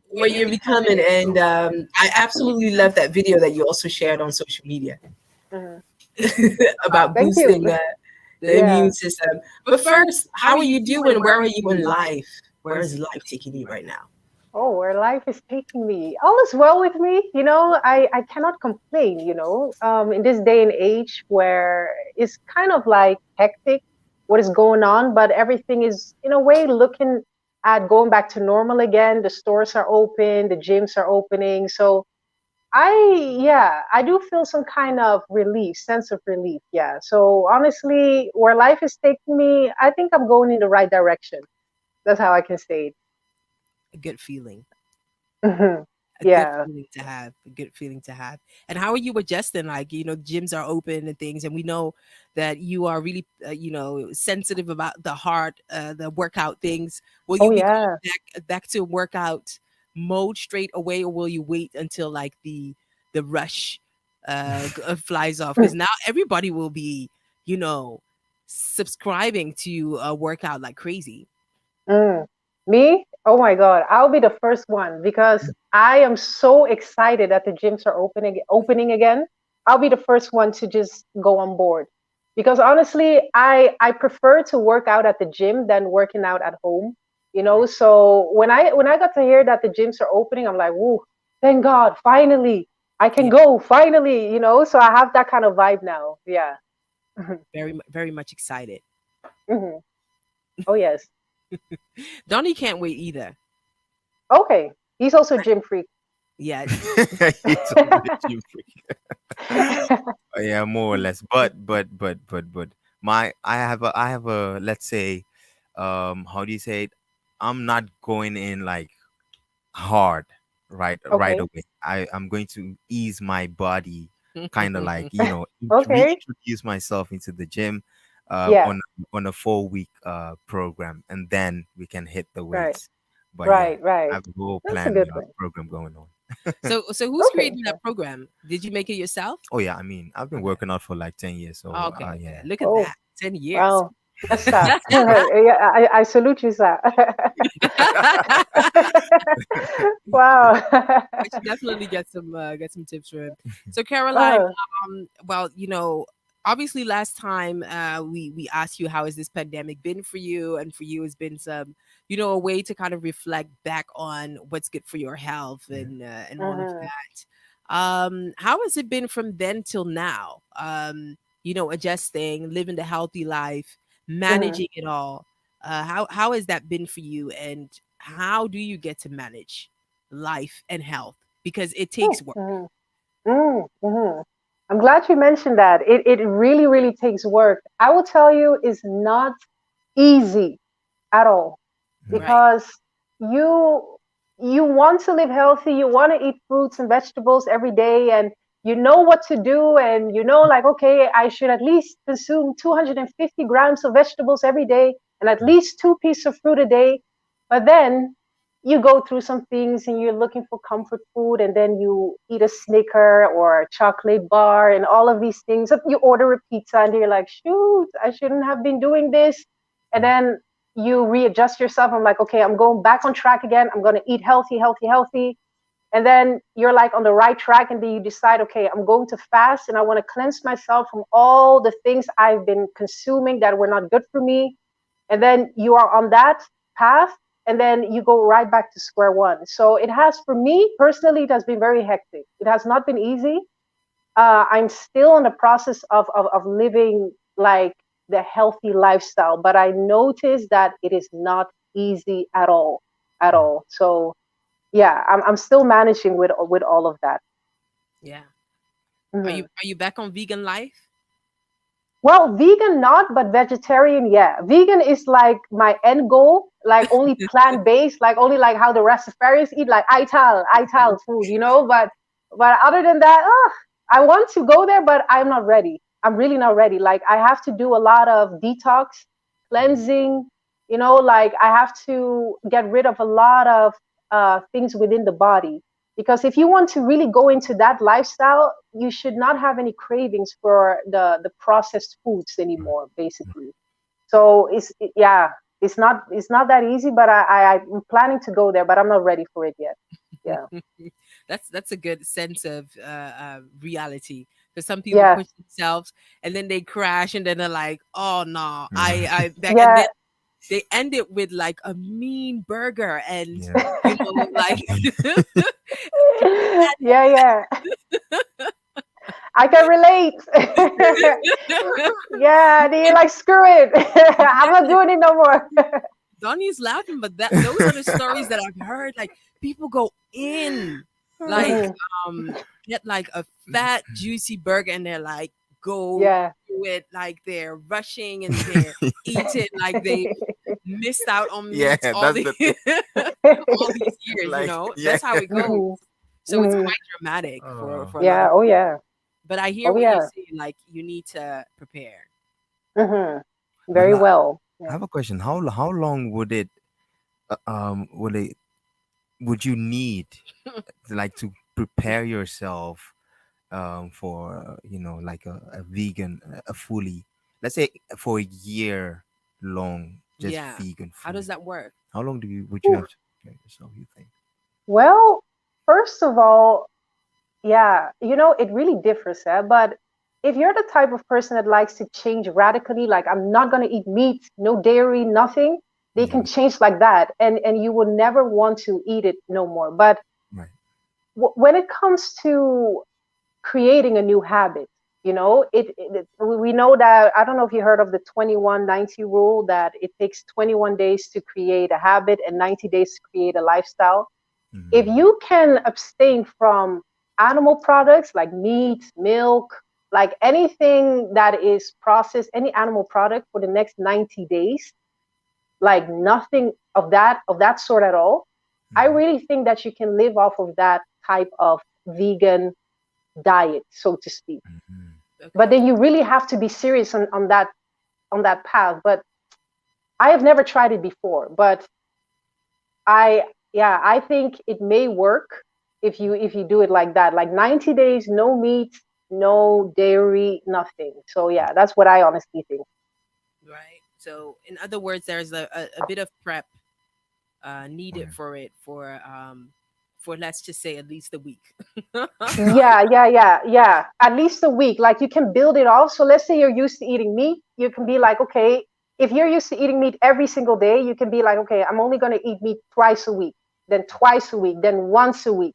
what you're becoming. And I absolutely love that video that you also shared on social media about boosting the immune system. But first, how are you doing? Where are you in life? Where is life taking you right now? Oh, where life is taking me. All is well with me. I cannot complain, in this day and age where it's kind of like hectic what is going on, but everything is in a way looking at going back to normal again. The stores are open, the gyms are opening. So I do feel some kind of sense of relief. Yeah. So honestly, where life is taking me, I think I'm going in the right direction. That's how I can say it. A good feeling. Mm-hmm. A good Yeah. feeling to have. A good feeling to have. And how are you adjusting? Like, gyms are open and things, and we know that you are really, sensitive about the heart, the workout things. Will Oh you be going yeah. back to workout mode straight away, or will you wait until like the rush flies off? Because now everybody will be, you know, subscribing to workout like crazy. Mm. Me? Oh my God. I'll be the first one because I am so excited that the gyms are opening again. I'll be the first one to just go on board. Because honestly, I prefer to work out at the gym than working out at home. So when I got to hear that the gyms are opening, I'm like, woo, thank God, finally. I can Yeah, go, finally. So I have that kind of vibe now. Yeah. very much excited. Hmm. Oh yes. Donnie can't wait either. Okay. He's also a gym freak. Yeah. He's a bit gym freak. Yeah, more or less. But my I have a let's say, how do you say it? I'm not going in like hard right Okay. away. I'm going to ease my body, kind of like, Okay. reintroduce myself into the gym, Yeah. on a 4 week program, and then we can hit the Right. weights. But yeah, Right. I Right. have a whole That's a plan good one. program going on. So who's Okay. creating that program? Did you make it yourself? Oh yeah, I mean, I've been Okay. working out for like 10 years, so Okay. Okay. yeah. Look at Oh, that. 10 years. wow. That's that. Yeah, I salute you, sir. Wow. I should definitely get some tips for him. So Caroline, uh, well, obviously last time we asked you how has this pandemic been for you, and for you it's been some, a way to kind of reflect back on what's good for your health and all of mhm, that. How has it been from then till now? Adjusting, living the healthy life, mhm, managing it all. How has that been for you, and how do you get to manage life and health? Because it takes work. mhm, mhm. I'm glad you mentioned that. It really, really takes work. I will tell you, it's not easy at all. Right. Because you you want to live healthy, you want to eat fruits and vegetables every day, and you know what to do, and like, okay, I should at least consume 250 grams of vegetables every day and at least two pieces of fruit a day. But then you go through some things and you're looking for comfort food, and then you eat a Snicker or a chocolate bar and all of these things. You order a pizza and you're like, shoot, I shouldn't have been doing this. And then you readjust yourself. I'm like, okay, I'm going back on track again. I'm going to eat healthy, healthy, healthy. And then you're like on the right track. And then you decide, okay, I'm going to fast and I want to cleanse myself from all the things I've been consuming that were not good for me. And then you are on that path. And then you go right back to square one. So it has, for me personally, it has been very hectic. It has not been easy. I'm still in the process of living like the healthy lifestyle, but I noticed that it is not easy at all, at all. So yeah, I'm still managing with all of that. Yeah. Are you Mhm. are you back on vegan life? Well, vegan not, but vegetarian, yeah. Vegan is like my end goal, like only plant based, like only like how the Rastafarians eat, like ital food, But other than that, I want to go there, but I'm not ready. I'm really not ready. Like I have to do a lot of detox, cleansing, like I have to get rid of a lot of things within the body. Because if you want to really go into that lifestyle, you should not have any cravings for the processed foods anymore, basically. So yeah, it's not that easy, but I'm planning to go there, but I'm not ready for it yet. Yeah. That's a good sense of reality. Because some people Yes. push themselves and then they crash, and then they're like, "Oh no, Yeah. I back," and Yeah. then they end it with like a mean burger, and Yeah. like Yeah, yeah. I can relate. Yeah, they like screw it. I'm not doing it no more. Donnie's laughing, but those are the stories that I've heard. Like people go in, like Mhm. get like a fat juicy burger, and they're like go Yeah. through it like they're rushing and they're eating like they missed out on Yeah, meat all that's the the thing. all these years. Like, yeah. That's how it goes. Mhm. So it's quite dramatic for a lot Yeah. of. Oh yeah. But I hear Oh what you're yeah. saying. Like you need to prepare. Mm-hmm. But Very well. I Yeah. have a question. How long would it would it would you need like to prepare yourself for like a vegan, a fully, let's say for a year long, just Yeah. vegan How does food? that work? How long would you Whew. have to prepare yourself, you think? Well, first of all, yeah, it really differs, but if you're the type of person that likes to change radically, like I'm not going to eat meat, no dairy, nothing, they Yeah. can change like that, and you will never want to eat it no more. But Right. when it comes to creating a new habit, we know that, I don't know if you heard of the 21-90 rule, that it takes 21 days to create a habit and 90 days to create a lifestyle. If Mm-hmm. you can abstain from animal products like meat, milk, like anything that is processed, any animal product for the next 90 days, like nothing of that sort at all, I Mm-hmm. really think that you can live off of that type of vegan diet, so to speak. Mm-hmm. But Okay. then you really have to be serious on that path. But I have never tried it before, but I yeah, I think it may work if you do it like that. Like 90 days, no meat, no dairy, nothing. So yeah, that's what I honestly think. Right. So in other words, there's a bit of prep needed Right. for let's just say at least a week. Yeah, yeah, yeah, yeah. At least a week. Like you can build it off. So let's say you're used to eating meat. You can be like, okay, if you're used to eating meat every single day, you can be like, okay, I'm only going to eat meat twice a week, then twice a week, then once a week,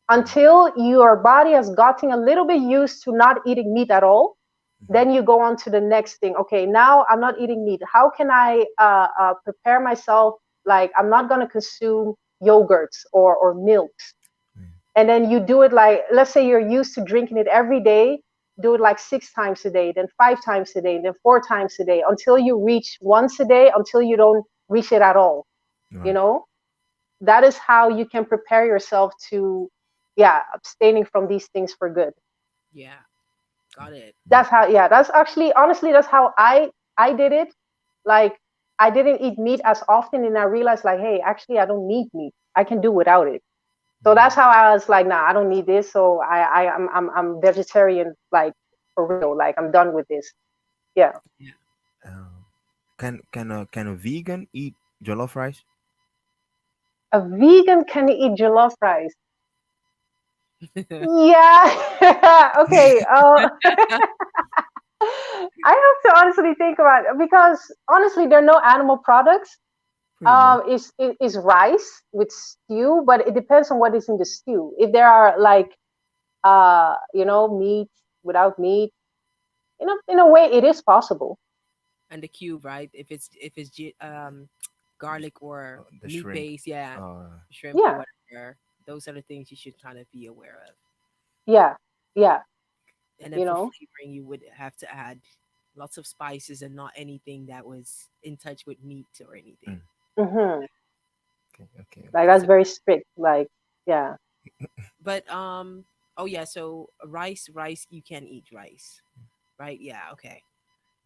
until your body has gotten a little bit used to not eating meat at all. Then you go on to the next thing. Okay, now I'm not eating meat. How can I prepare myself? Like I'm not going to consume yogurts or milks. And then you do it, like, let's say you're used to drinking it every day, do it like 6 times a day, then 5 times a day, then 4 times a day, until you reach once a day, until you don't reach it at all. you Right. know that is how you can prepare yourself to, yeah, abstaining from these things for good. Yeah, got it. That's how, yeah, that's actually, honestly, that's how I did it. Like, I didn't eat meat as often, and I realized, like, hey, actually I don't need meat, I can do without it. So that's how I was like, nah, I don't need this. So I'm vegetarian, like, for real. Like, I'm done with this. Yeah. Yeah. Um, can a vegan eat jollof rice? A vegan can eat jollof rice. Yeah. Okay. I have to honestly think about it, because honestly, there are no animal products. Pretty much. Is rice with stew, but it depends on what is in the stew. If there are, like, meat without meat, in a way, it is possible. And the cube, right? If it's garlic or The meat shrimp. base, yeah, Uh, shrimp or Yeah. whatever. Those are the things you should kind of be aware of. Yeah. Yeah. And then You for know. flavoring, you would have to add lots of spices and not anything that was in touch with meat or anything. mm, Hmm. okay. Okay. Like, Okay. that's So, very strict. Like, yeah. but oh yeah, so rice, you can eat rice, right? Yeah, okay.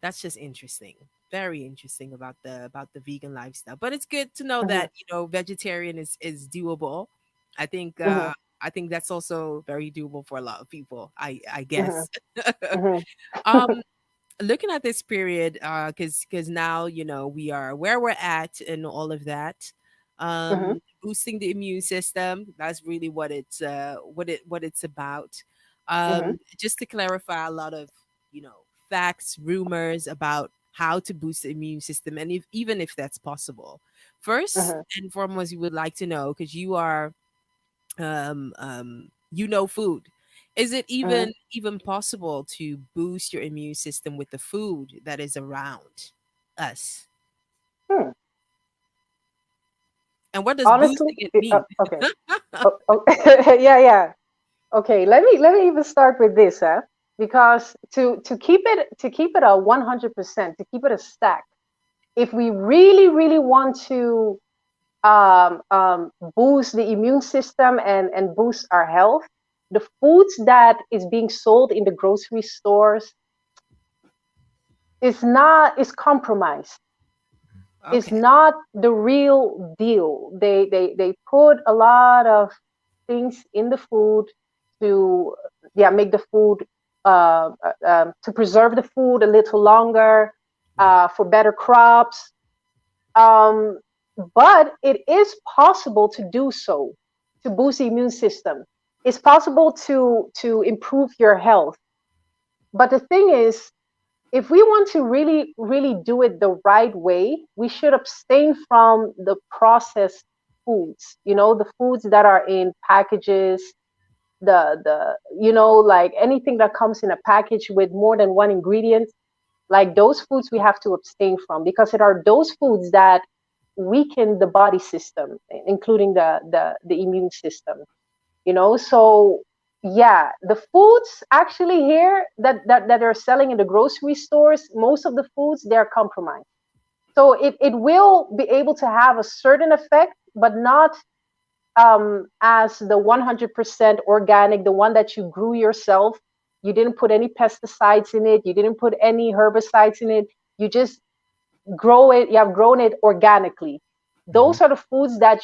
That's just interesting. Very interesting about the vegan lifestyle. But it's good to know Hmm. that vegetarian is doable. I think Hmm. uh I think that's also very doable for a lot of people. I Hmm. guess. Hmm. um Looking at this period, because now we are where we're at and all of that. Hmm. Boosting the immune system, that's really what it's about. Hmm. Just to clarify a lot of facts, rumors about how to boost the immune system, and even if that's possible. First Hmm. and foremost, you would like to know, because you are food. Is it Hmm. even possible to boost your immune system with the food that is around us? Hmm. And what does Honestly, boosting it mean? okay. Oh, yeah, yeah. Okay, let me even start with this, because to keep it a 100%, to keep it a stack, if we really really want to boost the immune system and boost our health, the foods that is being sold in the grocery stores is compromised. It's Okay. not the real deal. They put a lot of things in the food to make the food to preserve the food a little longer, for better crops. Um, but it is possible to do so, to boost the immune system. It's possible to improve your health. But the thing is, if we want to really, really do it the right way, we should abstain from the processed foods, the foods that are in packages, like anything that comes in a package with more than one ingredient, like those foods we have to abstain from, because it are those foods that weaken the body system, including the immune system. So yeah, the foods actually here that are selling in the grocery stores, most of the foods, they're compromised. So it will be able to have a certain effect, but not as the 100% organic, the one that you grew yourself. You didn't put any pesticides in it, you didn't put any herbicides in it, you just you have grown it organically. Mm-hmm. Those are the foods that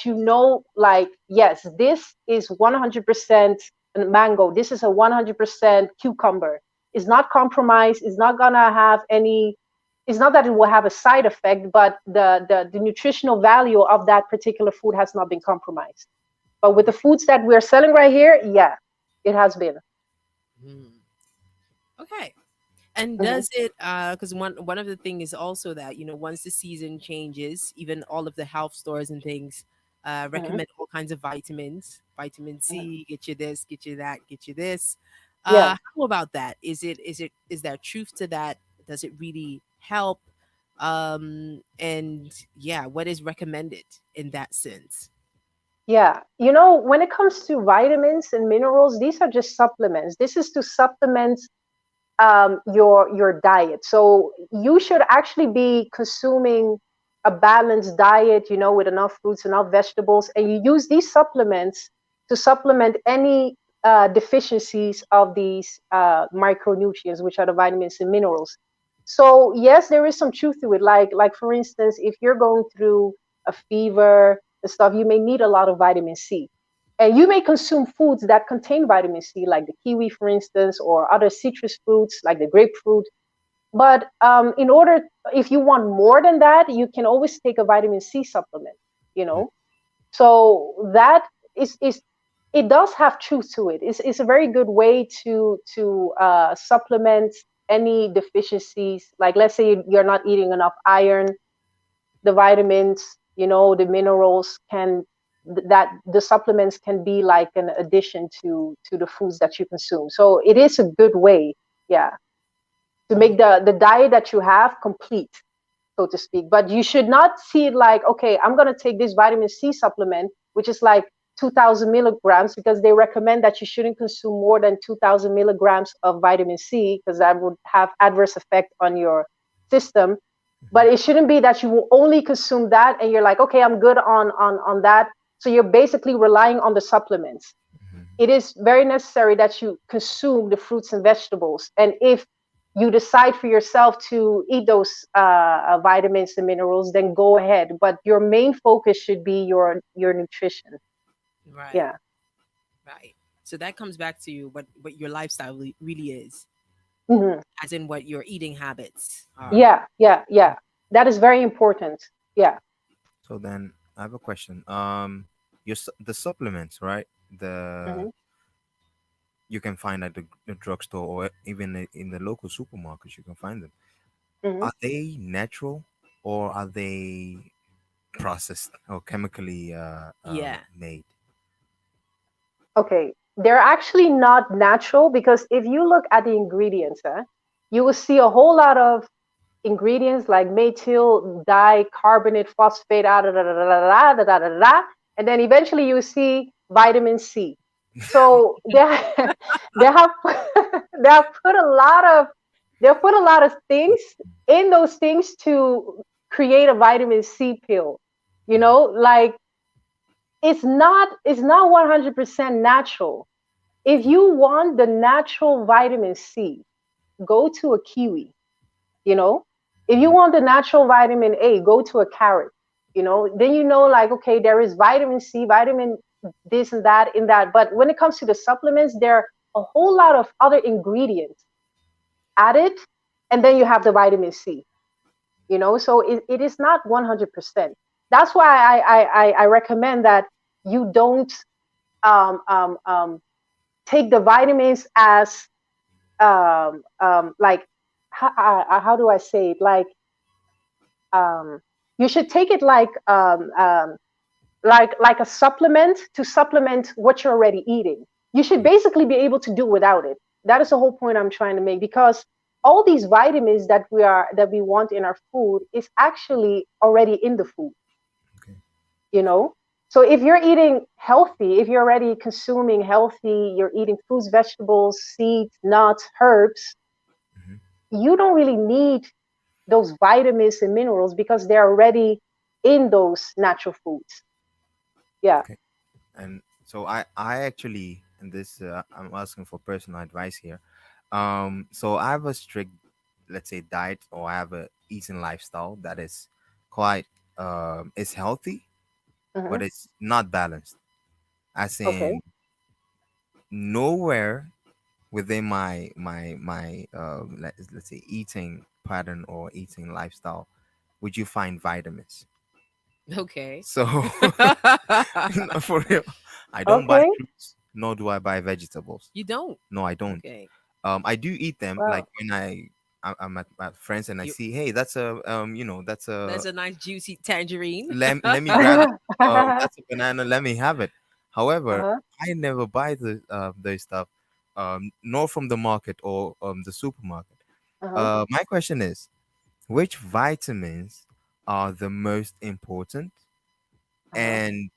like, yes, this is 100% mango, this is a 100% cucumber. It's not compromised, it's not gonna have any, it's not that it will have a side effect, but the nutritional value of that particular food has not been compromised. But with the foods that we're selling right here, yeah, it has been. Mm. Okay. And Hmm. does it because one of the thing is also that, once the season changes, even all of the health stores and things Hmm. recommend all kinds of vitamins, vitamin Hmm. C, get you this, get you that, get you this. Yeah. How about that? Is there truth to that? Does it really help? And yeah, what is recommended in that sense? Yeah, when it comes to vitamins and minerals, these are just supplements. This is to supplement your diet. So you should actually be consuming a balanced diet, with enough fruits, enough vegetables, and you use these supplements to supplement any deficiencies of these micronutrients, which are the vitamins and minerals. So yes, there is some truth to it. Like for instance, if you're going through a fever and stuff, you may need a lot of vitamin C. And you may consume foods that contain vitamin C, like the kiwi, for instance, or other citrus fruits like the grapefruit. But if you want more than that, you can always take a vitamin C supplement. You know, so that is it does have truth to it. It's a very good way to supplement any deficiencies. Like let's say you're not eating enough iron, the vitamins, the minerals can that the supplements can be like an addition to the foods that you consume. So it is a good way, yeah, to make the diet that you have complete, so to speak. But you should not see it like, okay, I'm going to take this vitamin C supplement, which is like 2,000 milligrams, because they recommend that you shouldn't consume more than 2,000 milligrams of vitamin C, because that would have adverse effect on your system. But it shouldn't be that you will only consume that and you're like, okay, I'm good on that. So you're basically relying on the supplements. It is very necessary that you consume the fruits and vegetables. And if you decide for yourself to eat those vitamins and minerals, then go ahead. But your main focus should be your nutrition. Right, Yeah. right. So that comes back to what your lifestyle really is, Hmm. as in what your eating habits are. Yeah. Yeah. Yeah. That is very important. Yeah. So then I have a question. The supplements, right? The Hmm. You can find at the drugstore or even in the local supermarkets. You can find them. Hmm. Are they natural or are they processed or chemically Yeah. made? Okay. They're actually not natural, because if you look at the ingredients, you will see a whole lot of ingredients like methyl dicarbonate phosphate, and then eventually you see vitamin C. So they have they have put a lot of they have put a lot of things in those things to create a vitamin C pill. Like it's not 100% natural. If you want the natural vitamin C, go to a kiwi, you know. If you Mhm. want the natural vitamin A, go to a carrot, you know. Then you know, like, okay, there is vitamin C, vitamin this and that in that. But when it comes to the supplements, there are a whole lot of other ingredients added, and then you have the vitamin C, you know. So it is not 100%. That's why I recommend that you don't um, um, um, take the vitamins as like how do I say it? Um, you should take it like a supplement to supplement what you're already eating. You should basically be able to do without it. That is the whole point I'm trying to make, because all these vitamins that we want in our food is actually already in the food, Okay. you know. So if you're eating healthy, if you're already consuming healthy, you're eating fruits, vegetables, seeds, nuts, herbs, Mhm. you don't really need those vitamins and minerals because they're already in those natural foods. Yeah. Okay. And so I actually, and this I'm asking for personal advice here. So I have a strict, let's say, diet, or I have a eating lifestyle that is quite is healthy, Hmm. but it's not balanced. As Okay. in, nowhere within my let's say eating pattern or eating lifestyle would you find vitamins. Okay. So no, for real, I don't buy Okay. fruits, nor do I buy vegetables. You don't. No, I don't. Okay. I do eat them, like Wow. when I'm at friends and I You see, hey, that's a that's There's a a nice juicy tangerine. let me grab it. That's a banana. Let me have it. However, Uh-huh. I never buy those stuff, nor from the market or the supermarket. Uh-huh. My question is, which vitamins are the most important, Uh-huh. and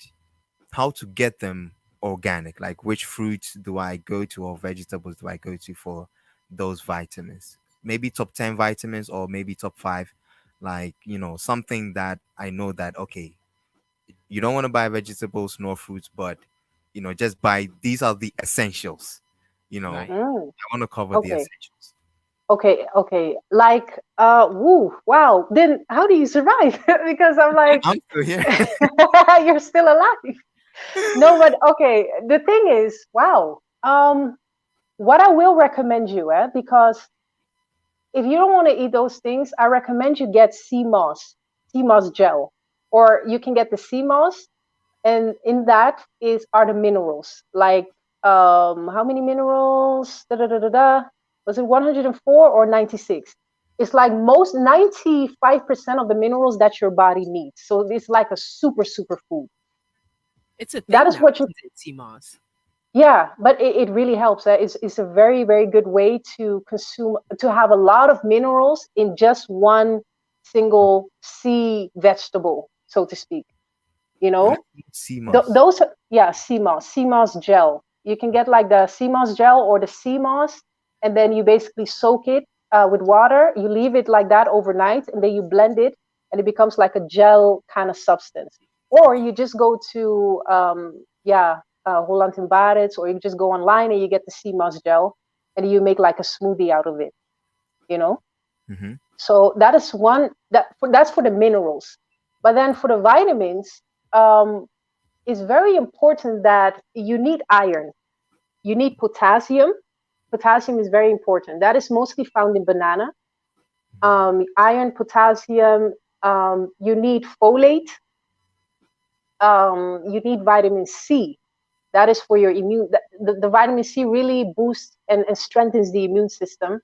how to get them organic? Like, which fruits do I go to, or vegetables do I go to for those vitamins? Maybe top 10 vitamins, or maybe top 5, like, something that I know that, okay, you don't want to buy vegetables nor fruits, but just buy, these are the essentials. Right. Mm. I want to cover the Okay. essentials. Okay. Okay. Like, woo, wow. Then how do you survive? Because I'm like, I'm still here. you're still alive. No, but okay. The thing is, wow. What I will recommend you, because if you don't want to eat those things, I recommend you get sea moss gel, or you can get the sea moss, and in that is are the minerals. Like, how many minerals? Da da da da da. Was it 104 or 96? It's like most 95% of the minerals that your body needs. So it's like a super food. It's a That thing is now, what you. isn't it, CMOS? Yeah, but it really helps. It's a very good way to consume, to have a lot of minerals in just one single sea vegetable, so to speak. You When I know, eat sea moss. those are, yeah, sea moss gel. You can get like the sea moss gel or the sea moss, and then you basically soak it with water. You leave it like that overnight, and then you blend it, and it becomes like a gel kind of substance. Or you just go to yeah, Holland and Barrett's, or you just go online and you get the sea moss gel, and you make like a smoothie out of it. You know. Mm-hmm. So that is one that's for the minerals. But then for the vitamins, um, it's very important that you need iron, you need potassium. Potassium is very important. That is mostly found in banana. Iron, potassium. You need folate. You need vitamin C. That is for your immune. The vitamin C really boosts and strengthens the immune system.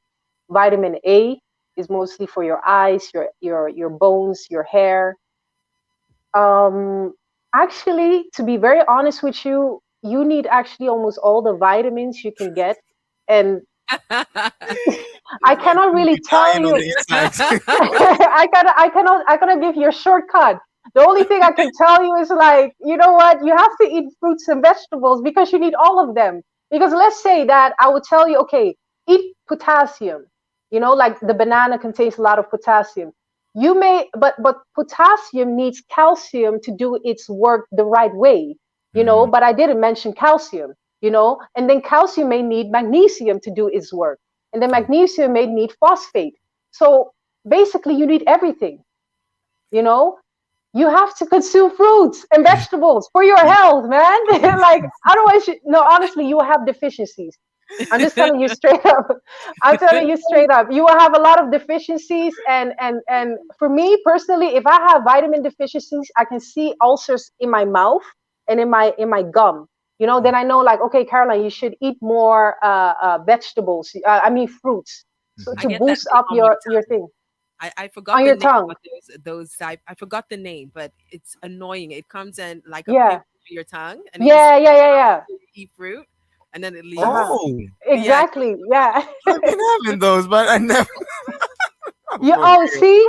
Vitamin A is mostly for your eyes, your bones, your hair. Um, Actually, to be very honest with you, you need actually almost all the vitamins you can get. And I This man cannot gonna really be tell dying on you. the inside. I cannot give you a shortcut. The only thing I can tell you is, like, you know what, you have to eat fruits and vegetables because you need all of them. Because let's say that I would tell you, okay, eat potassium. You know, like the banana contains a lot of potassium. You may, but potassium needs calcium to do its work the right way. But I didn't mention calcium, and then calcium may need magnesium to do its work. And then magnesium may need phosphate. So basically you need everything, you know? You have to consume fruits and vegetables for your health, man. Like otherwise, no, honestly, you will have deficiencies. I'm just telling you straight up. I'm telling you straight up. You will have a lot of deficiencies, and for me personally, if I have vitamin deficiencies, I can see ulcers in my mouth and in my gum. Then I know, like, okay, Caroline, you should eat more vegetables. I mean fruits, so I to get that boost thing up on your your tongue. thing I forgot on the your name tongue. of those type. I forgot the name, but it's annoying. It comes in like a Yeah, pimple to your tongue, and you just yeah, yeah, yeah, yeah. eat fruit, and then it Uh leaves. huh. Oh, Yeah, Exactly. Yeah. I've been having those, but I never. You For oh real. see,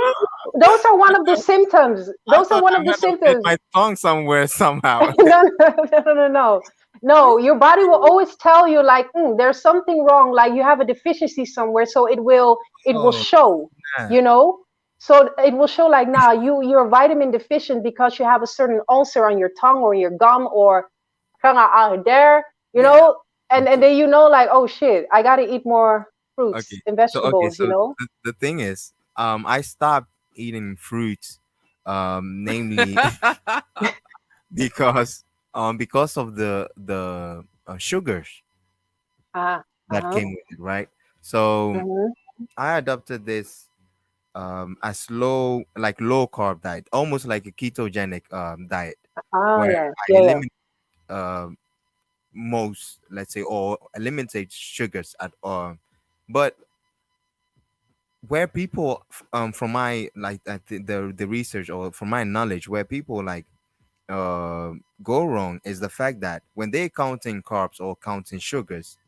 those are one of the symptoms. I Those are thought one I of the had them in symptoms. my tongue somewhere somehow. No, no, no, no, no, no. No, your body will always tell you like, there's something wrong, like you have a deficiency somewhere, so it will Oh show, man. you know. So it will show like, nah, you're vitamin deficient because you have a certain ulcer on your tongue or your gum or out there, you yeah. know, and Okay. then like, oh shit, I gotta eat more fruits Okay. and Okay. vegetables, you So know. the thing is, I stopped eating fruits, namely because of the sugars Ah, that uh-huh. came with it, right? So Mm-hmm. I adopted this as low carb diet, almost like a ketogenic diet, Ah, where yeah, I yeah, yeah. eliminate um most, let's say, or eliminate sugars at all. But where people from my like the research, or from my knowledge, where people like go wrong is the fact that when they counting carbs or counting sugars,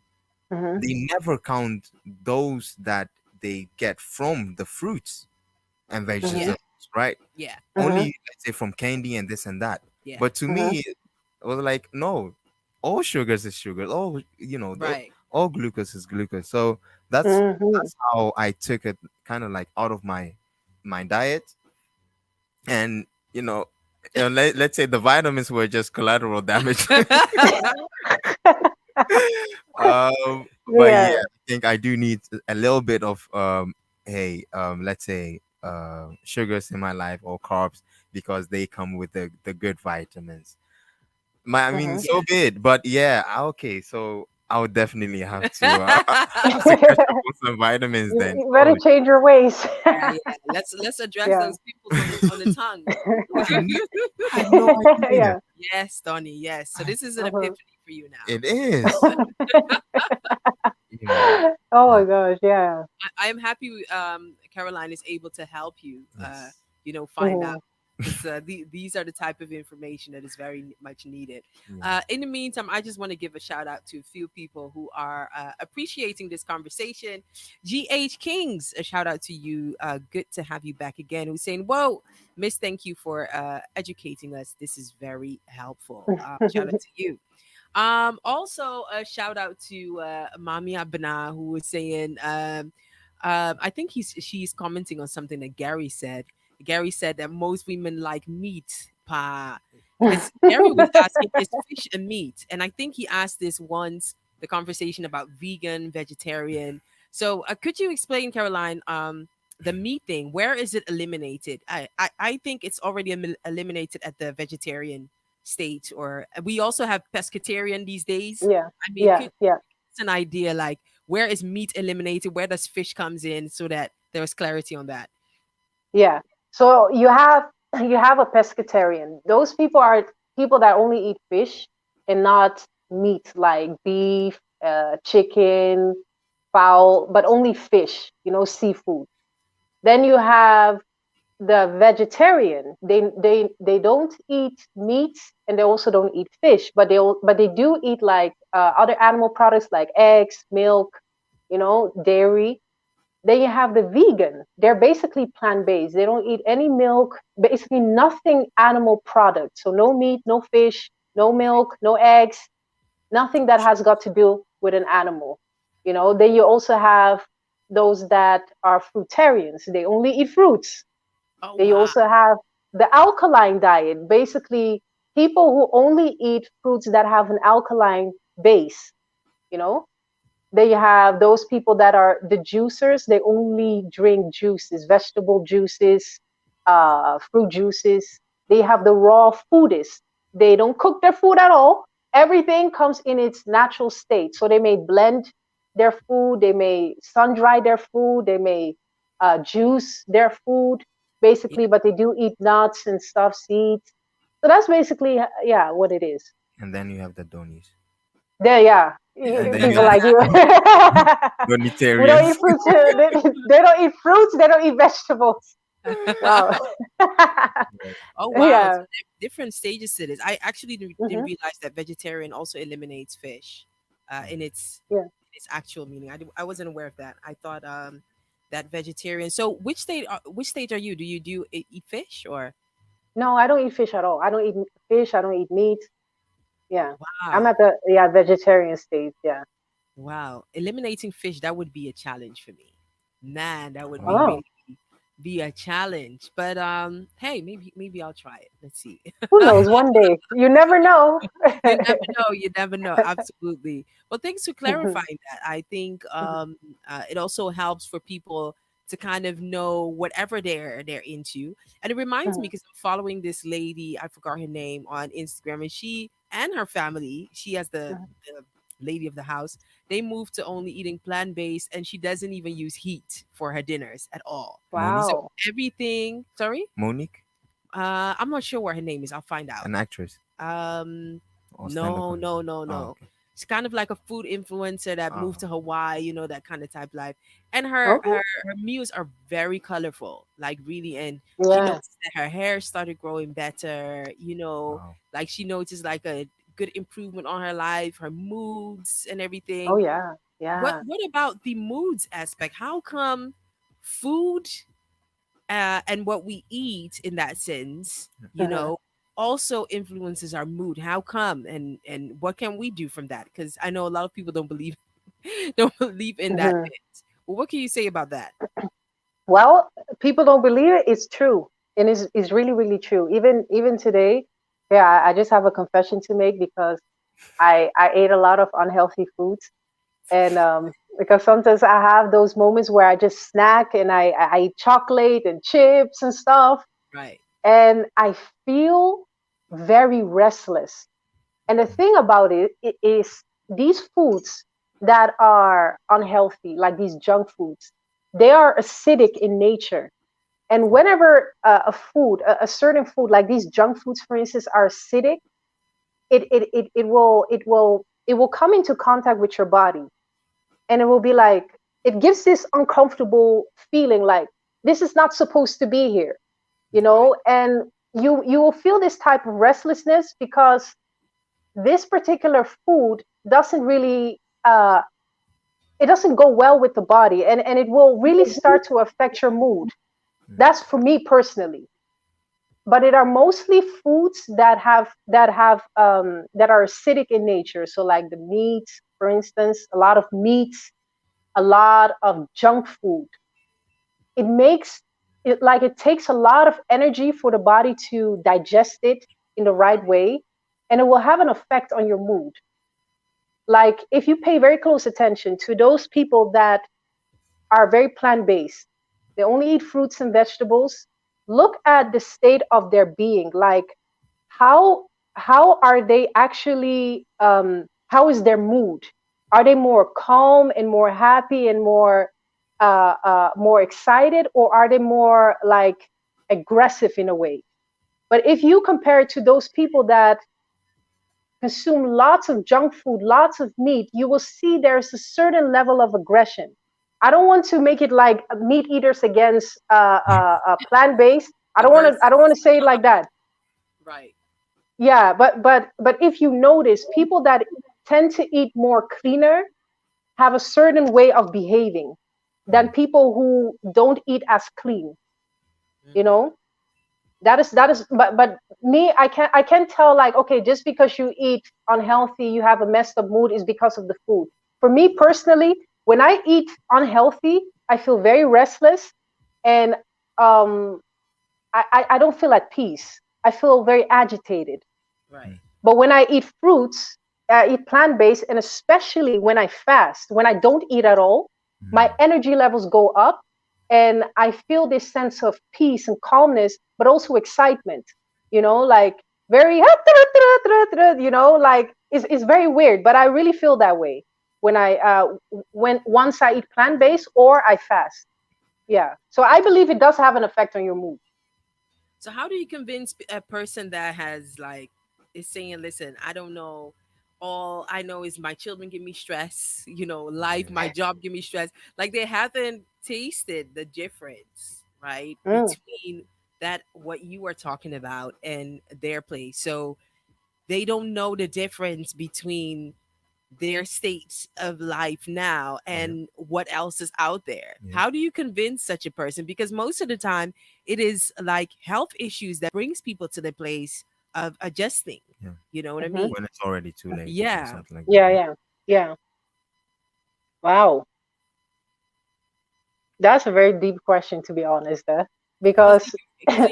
Mm-hmm. they never count those that they get from the fruits and Mm-hmm. Yeah, vegetables, right? yeah, Mm-hmm. Only, let's say, from candy and this and that. yeah. But to Mm-hmm. me, it was like, no, all sugars is sugar. All, Right. all glucose is glucose. So that's Mm-hmm. that's how I took it, kind of like out of my diet. And let's say the vitamins were just collateral damage. But yeah, Yeah. I think I do need a little bit of hey, let's say sugars in my life, or carbs, because they come with the good vitamins. I mean, Mm-hmm. so Yeah. be it. But yeah, okay, so I would definitely have to have to catch up on some vitamins then. You better Oh, change your ways. Yeah, yeah. Let's address Yeah. those pimples on the tongue. I had no idea. Yeah. Yes, Donny. Yes. So I, this is an Uh-huh. epiphany for you now. it is, you know. Oh uh, my gosh, yeah. I am happy Caroline is able to help you yes. find out, Mm-hmm. because these are the type of information that is very much needed. Yeah. In the meantime, I just want to give a shout out to a few people who are appreciating this conversation. GH Kings, a shout out to you. Good to have you back again. Who's saying, whoa, Miss, thank you for educating us. This is very helpful. Shout out to you. Also a shout out to Mami who was saying, I think she's commenting on something that Gary said. Gary said that most women like meat, pa. Because Gary was asking, is fish a meat? And I think he asked this once, the conversation about vegan, vegetarian. So could you explain, Caroline, the meat thing? Where is it eliminated? I think it's already eliminated at the vegetarian state, or we also have pescatarian these days. Yeah. I mean, Yeah. could Yeah. it's an idea like where is meat eliminated, where does fish comes in, so that there is clarity on that. Yeah. So you have a pescatarian. Those people are people that only eat fish and not meat like beef, chicken, fowl, but only fish, seafood. Then you have the vegetarian. They don't eat meat and they also don't eat fish, but they do eat like other animal products like eggs, milk, dairy. Then you have the vegan. They're basically plant based. They don't eat any milk, basically nothing animal product. So no meat, no fish, no milk, no eggs, nothing that has got to do with an animal. Then you also have those that are fruitarians. They only eat fruits. Oh Then you wow. also have the alkaline diet. Basically, people who only eat fruits that have an alkaline base, you know, they have those people that are the juicers. They only drink juices, vegetable juices, fruit juices. They have the raw foodists. They don't cook their food at all. Everything comes in its natural state. So they may blend their food. They may sun dry their food. They may juice their food, Yeah. basically. But they do eat nuts and stuff, seeds. So that's basically, yeah, what it is. And then you have the Donnies. There, yeah, And then you people have like the you. We don't Donitarians. eat fruits. They don't eat fruits. They don't eat vegetables. Wow. Oh wow, so Yeah. different stages to this. I actually didn't Hmm. realize that vegetarian also eliminates fish, in Yeah. its actual meaning. I wasn't aware of that. I thought that vegetarian. So which stage are you? Do you eat fish or? No, I don't eat fish at all. I don't eat fish. I don't eat meat. Yeah. I'm Wow. at the vegetarian stage. Yeah. Wow, eliminating fish, that would be a challenge for me. Man, that would be Oh, Oh, really be a challenge. But hey, maybe I'll try it. Let's see. who knows? One day. You never know. You never know. You never know. Absolutely. Well, thanks for Mhm, clarifying that. I think mhm, it also helps for people to kind of know whatever they're into. And it reminds me mhm, because I'm following this lady, I forgot her name, on Instagram, and she and her family, she has mhm. the lady of the house, they moved to only eating plant based, and she doesn't even use heat for her dinners at all. Monique? So Wow. everything. Sorry, Monique? I'm not sure what her name is. I'll find out. An actress Um, or stand up no, comedy? no, no, Oh, no. okay. She's kind of like a food influencer that moved Oh, to Hawaii, that kind of type life. And Okay. her meals are very colorful, like really. And she Yeah. noticed that her hair started growing better. wow. Like she noticed like a good improvement on her life, her moods and Oh everything. yeah. Yeah. What about the moods aspect? How come food and what we eat in that sense, Mhm, also influences our mood? How come? And what can we do from that? Because I know a lot of people don't believe don't believe in that mhm. bit. Well, what can you say about that? Well, people don't believe it. It's true, and it's really really true. Even today, yeah. I just have a confession to make because I ate a lot of unhealthy foods, and because sometimes I have those moments where I just snack and I eat chocolate and chips and stuff, Right. and I feel very restless. And the thing about it is these foods that are unhealthy, like these junk foods, they are acidic in nature. And whenever a certain food, like these junk foods, for instance, are acidic, it will come into contact with your body, and it will be like it gives this uncomfortable feeling, like this is not supposed to be here, Right. and you will feel this type of restlessness because this particular food doesn't really it doesn't go well with the body, and it will really start to affect your mood. Mm. That's for me personally. But it are mostly foods that are acidic in nature. So like the meats, for instance, a lot of meats, a lot of junk food. It makes it like it takes a lot of energy for the body to digest it in the right way, and it will have an effect on your mood. Like if you pay very close attention to those people that are very plant based, they only eat fruits and vegetables, look at the state of their being. Like how how are they actually how is their mood? Are they more calm and more happy and more excited, or are they more like aggressive in a way? But if you compare it to those people that consume lots of junk food, lots of meat, you will see there's a certain level of aggression. I don't want to make it like meat eaters against plant based. I don't want to. I don't want Versus to say it like that. right. Yeah, but if you notice, people that tend to eat more cleaner have a certain way of behaving than Mm. people who don't eat as clean. You Mm, know, that is. But me, I can't tell like, okay, just because you eat unhealthy, you have a messed up mood is because of the food. For me personally, when I eat unhealthy, I feel very restless, and um I don't feel at peace. I feel very agitated. Right. But when I eat fruits, I eat plant based, and especially when I fast, when I don't eat at all, my energy levels go up and I feel this sense of peace and calmness, but also excitement, like very, like it's very weird, but I really feel that way when when once I eat plant based or I fast. Yeah. So I believe it does have an effect on your mood. So how do you convince a person that has like is saying, "Listen, I don't know. All I know is my children give me stress. Life, my job give me stress." Like they haven't tasted the difference, right, Mm, between that what you are talking about and their place. So they don't know the difference between their states of life now and what else is out there. Yeah. How do you convince such a person? Because most of the time it is like health issues that brings people to the place of adjusting. Yeah. You know what I hmm mean? When it's already too late or Yeah. something like that. Yeah, Yeah. yeah, yeah. Wow. That's a very deep question, to be honest, Because because because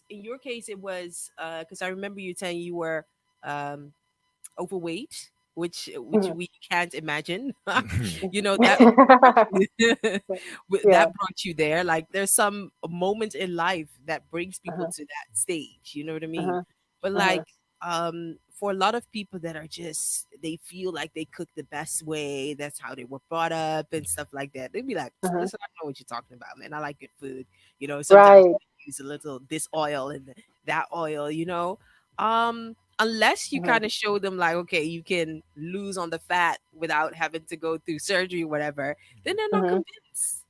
in your case it was because I remember you telling you were um overweight, which we can't imagine. That yeah, that brought you there. Like there's some moment in life that brings people uh-huh, to that stage, you know what I mean? uh-huh, But uh-huh, like for a lot of people that are just they feel like they cook the best way, that's how they were brought up and stuff like that. They'd be like, uh-huh. listen, I know what you're talking about, man. I like good food. Sometimes Right. use a little this oil and that oil. Unless you Uh-huh, kind of show them like, okay, you can lose on the fat without having to go through surgery or whatever, then they're not uh-huh. convinced,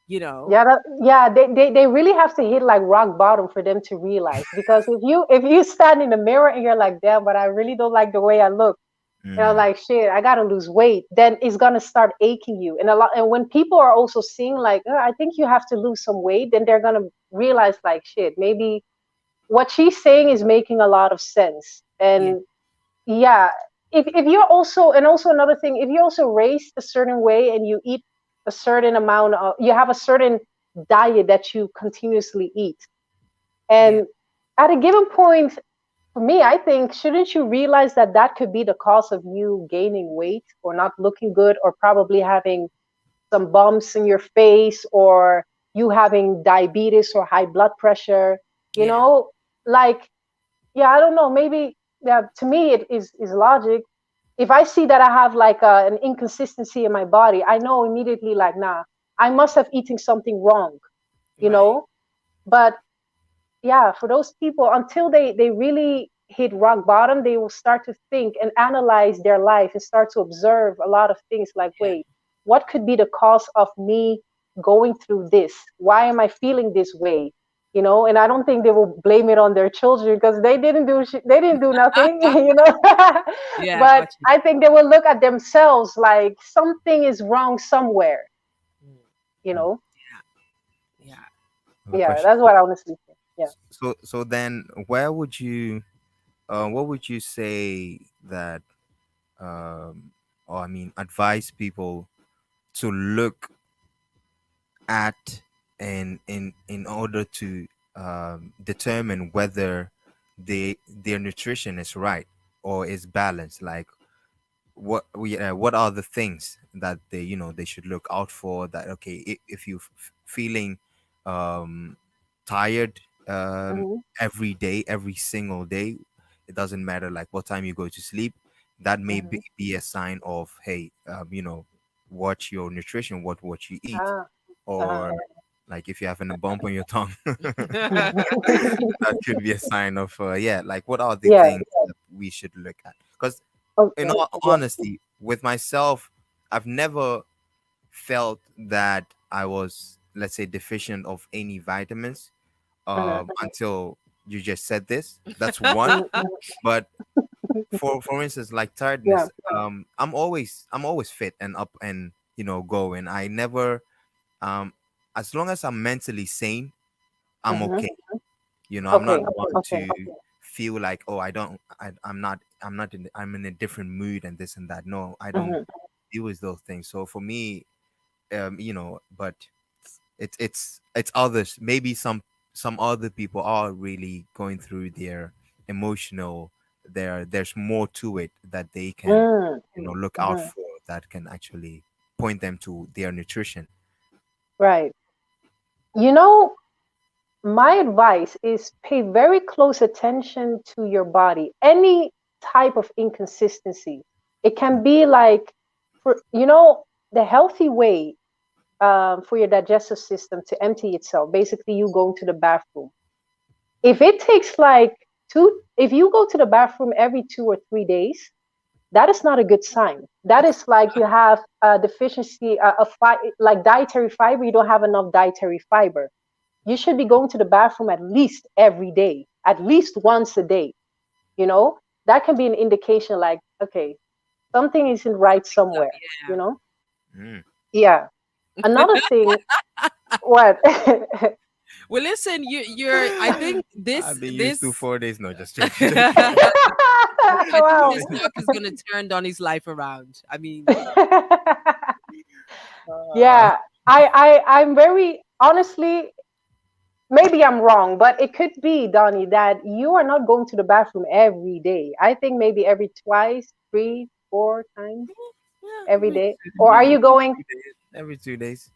you know? Yeah, yeah, they really have to hit like rock bottom for them to realize. Because if you stand in the mirror and you're like, damn, but I really don't like the way I look, and I'm Mm. like, shit, I gotta lose weight, then it's gonna start aching you. And when people are also seeing like, oh, I think you have to lose some weight, then they're gonna realize like, shit, maybe what she's saying is making a lot of sense. Yeah. And yeah, if you're also, and also another thing, if you're also raised a certain way and you eat a certain amount of, you have a certain diet that you continuously eat, Yeah. and at a given point, for me, I think, shouldn't you realize that that could be the cause of you gaining weight or not looking good, or probably having some bumps in your face, or you having diabetes or high blood pressure, you Yeah. know? Like, yeah, I don't know, maybe, yeah, to me, it is logic. If I see that I have like an inconsistency in my body, I know immediately, like, nah, I must have eaten something wrong, you Right. know? But yeah, for those people, until they really hit rock bottom, they will start to think and analyze their life and start to observe a lot of things, like, Yeah. wait, what could be the cause of me going through this? Why am I feeling this way? And I don't think they will blame it on their children, because they didn't do nothing, Yeah, but got you. I think they will look at themselves like something is wrong somewhere Mm. you Mm. know Yeah. I have a yeah, question. that's what I honestly think. Yeah. So then, where would you, what would you say that, or I mean, advise people to look at in order to determine whether their nutrition is right or is balanced? Like, what are the things that they should look out for? That, okay, if you feeling um tired Hmm. every day, every single day, it doesn't matter like what time you go to sleep, that may Hmm. be a sign of, hey, watch your nutrition, what you eat. Ah. Or like if you're having a bump on your tongue, Yeah. that could be a sign of, yeah, like what are the Yeah. things that we should look at? Because in Okay. all Yeah. honesty, with myself, I've never felt that I was, let's say, deficient of any vitamins, Uh-huh. until you just said this. That's one. Mhm. But for instance, like Yeah. tiredness, I'm always fit and up and going. I never, um as long as I'm mentally sane, I'm Hmm. okay. I'm not Okay. one Okay. to feel like, oh, I don't, I'm not I'm in a different mood and this and that. No, I don't Hmm. deal with those things. So for me, but it's others. Maybe some other people are really going through their emotional. There's more to it that they can, Mm, look out mhm. for, that can actually point them to their nutrition. Right. You know, my advice is pay very close attention to your body. Any type of inconsistency. It can be like, the healthy way for your digestive system to empty itself. Basically, you going to the bathroom. If it takes like if you go to the bathroom every 2 or 3 days, that is not a good sign. That is like you have a deficiency like dietary fiber. You don't have enough dietary fiber. You should be going to the bathroom at least every day, at least once a day. You know, that can be an indication like, okay, something isn't right So, somewhere. You yeah. know, Mm. yeah. Another thing, what? Well, listen, you're. I think I've this been used to this. 4 days. No, just joking. Joking. I think Wow. this talk is gonna turn Donny's life around. I mean, uh, Yeah, I'm very honestly, maybe I'm wrong, but it could be, Donnie, that you are not going to the bathroom every day. I think maybe every twice, 3, 4 times Yeah, every day. Or are you going 2 days. Every 2 days,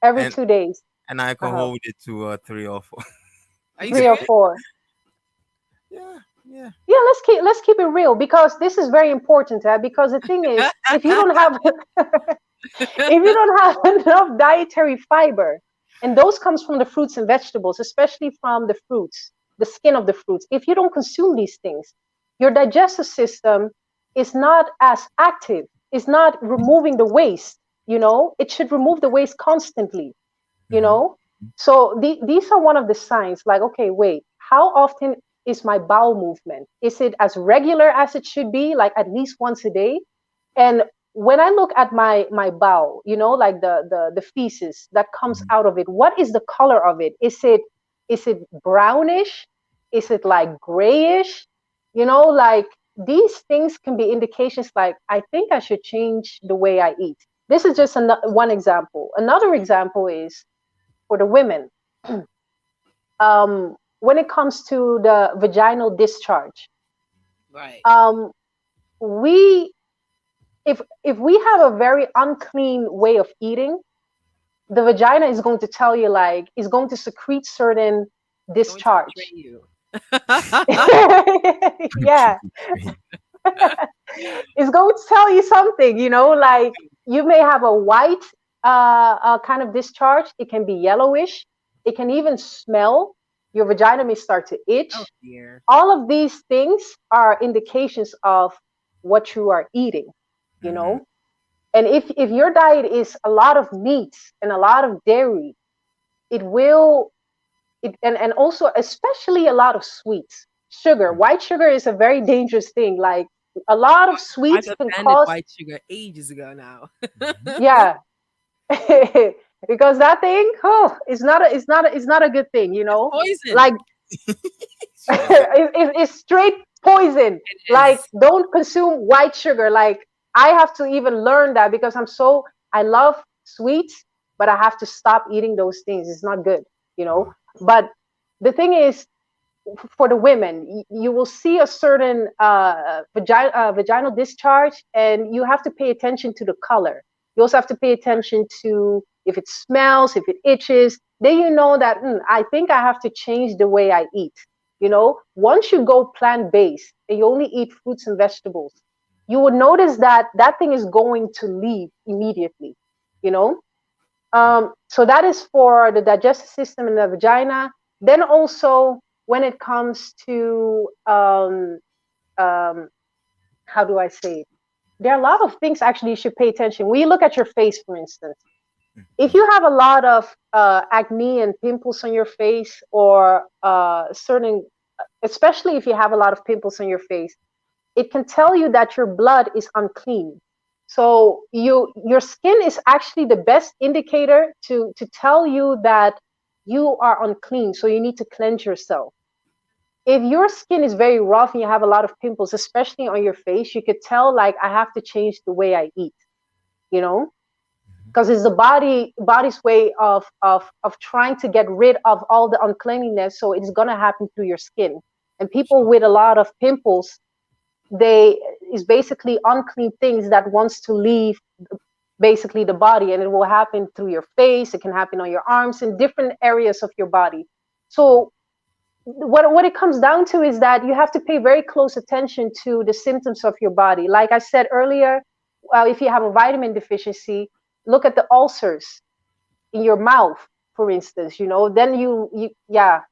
every and 2 days? and I can Uh-huh. hold it to 3 or 4. are you Three or serious? four. Yeah, yeah. Yeah, let's keep it real because this is very important, because the thing is, if you don't have if you don't have enough dietary fiber, and those comes from the fruits and vegetables, especially from the fruits, the skin of the fruits, if you don't consume these things, your digestive system is not as active, is not removing the waste. It should remove the waste constantly. you Mm-hmm. know so these are one of the signs, like, okay, wait, how often is my bowel movement? Is it as regular as it should be, like at least once a day? And when I look at my bowel, like the feces that comes out of it, what is the color of it? Is it brownish? Is it like grayish? Like, these things can be indications, like, I think I should change the way I eat. This is just one example. Another example is for the women. When it comes to the vaginal discharge, Right. um, we if we have a very unclean way of eating, the vagina is going to tell you, like, is going to secrete certain It's going to betray discharge. you. Yeah, it's going to tell you something, like, you may have a white kind of discharge. It can be yellowish. It can even smell. Your vagina may start to Oh itch. dear. All of these things are indications of what you are eating, you Mm-hmm. know and if your diet is a lot of meat and a lot of dairy, it will and also especially a lot of sweets. White sugar is a very dangerous thing. Like, a lot of I've sweets can abandoned cause, white sugar ages ago now. Mm-hmm. yeah. Because that thing, oh, it's not a good thing, Poison. like, it's straight poison. It Like, is. don't consume white sugar. Like, I have to even learn that, because I love sweets, but I have to stop eating those things. It's not good. But the thing is, for the women, you will see a certain vaginal discharge, and you have to pay attention to the color. You also have to pay attention to if it smells, if it itches. Then you know that, I think I have to change the way I eat. Once you go plant based and you only eat fruits and vegetables, you would notice that that thing is going to leave immediately. You know, so that is for the digestive system and the vagina. Then also, when it comes to um, how do I say it? There are a lot of things actually you should pay attention. When you look at your face, for instance, if you have a lot of acne and pimples on your face, or especially if you have a lot of pimples on your face, it can tell you that your blood is unclean. So your skin is actually the best indicator to tell you that you are unclean. So you need to cleanse yourself. If your skin is very rough and you have a lot of pimples, especially on your face, you could tell, like, I have to change the way I eat. You know, because it's the body's way of trying to get rid of all the uncleanliness. So it's gonna happen through your skin, And people with a lot of pimples, they is basically unclean things that wants to leave basically the body, and it will happen through your face, it can happen on your arms and different areas of your body. So what it comes down to is that you have to pay very close attention to the symptoms of your body. Like I said earlier, if you have a vitamin deficiency, look at the ulcers in your mouth, for instance. Then you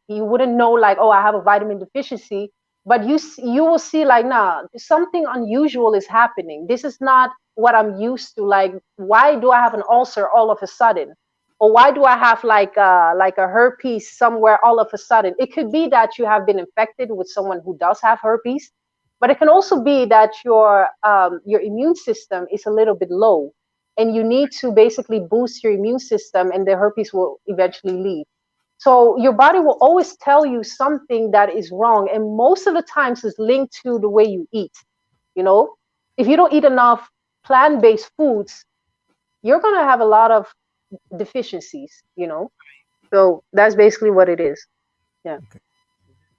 wouldn't know, like, oh, I have a vitamin deficiency, but you will see, like, nah, something unusual is happening. This is not what I'm used to. Like, why do I have an ulcer all of a sudden? Or why do I have like a herpes somewhere all of a sudden? It could be that you have been infected with someone who does have herpes, but it can also be that your immune system is a little bit low, and you need to basically boost your immune system, and the herpes will eventually leave. So your body will always tell you something that is wrong, and most of the times is linked to the way you eat. If you don't eat enough plant-based foods, you're going to have a lot of deficiencies. So that's basically what it is. Yeah. Okay.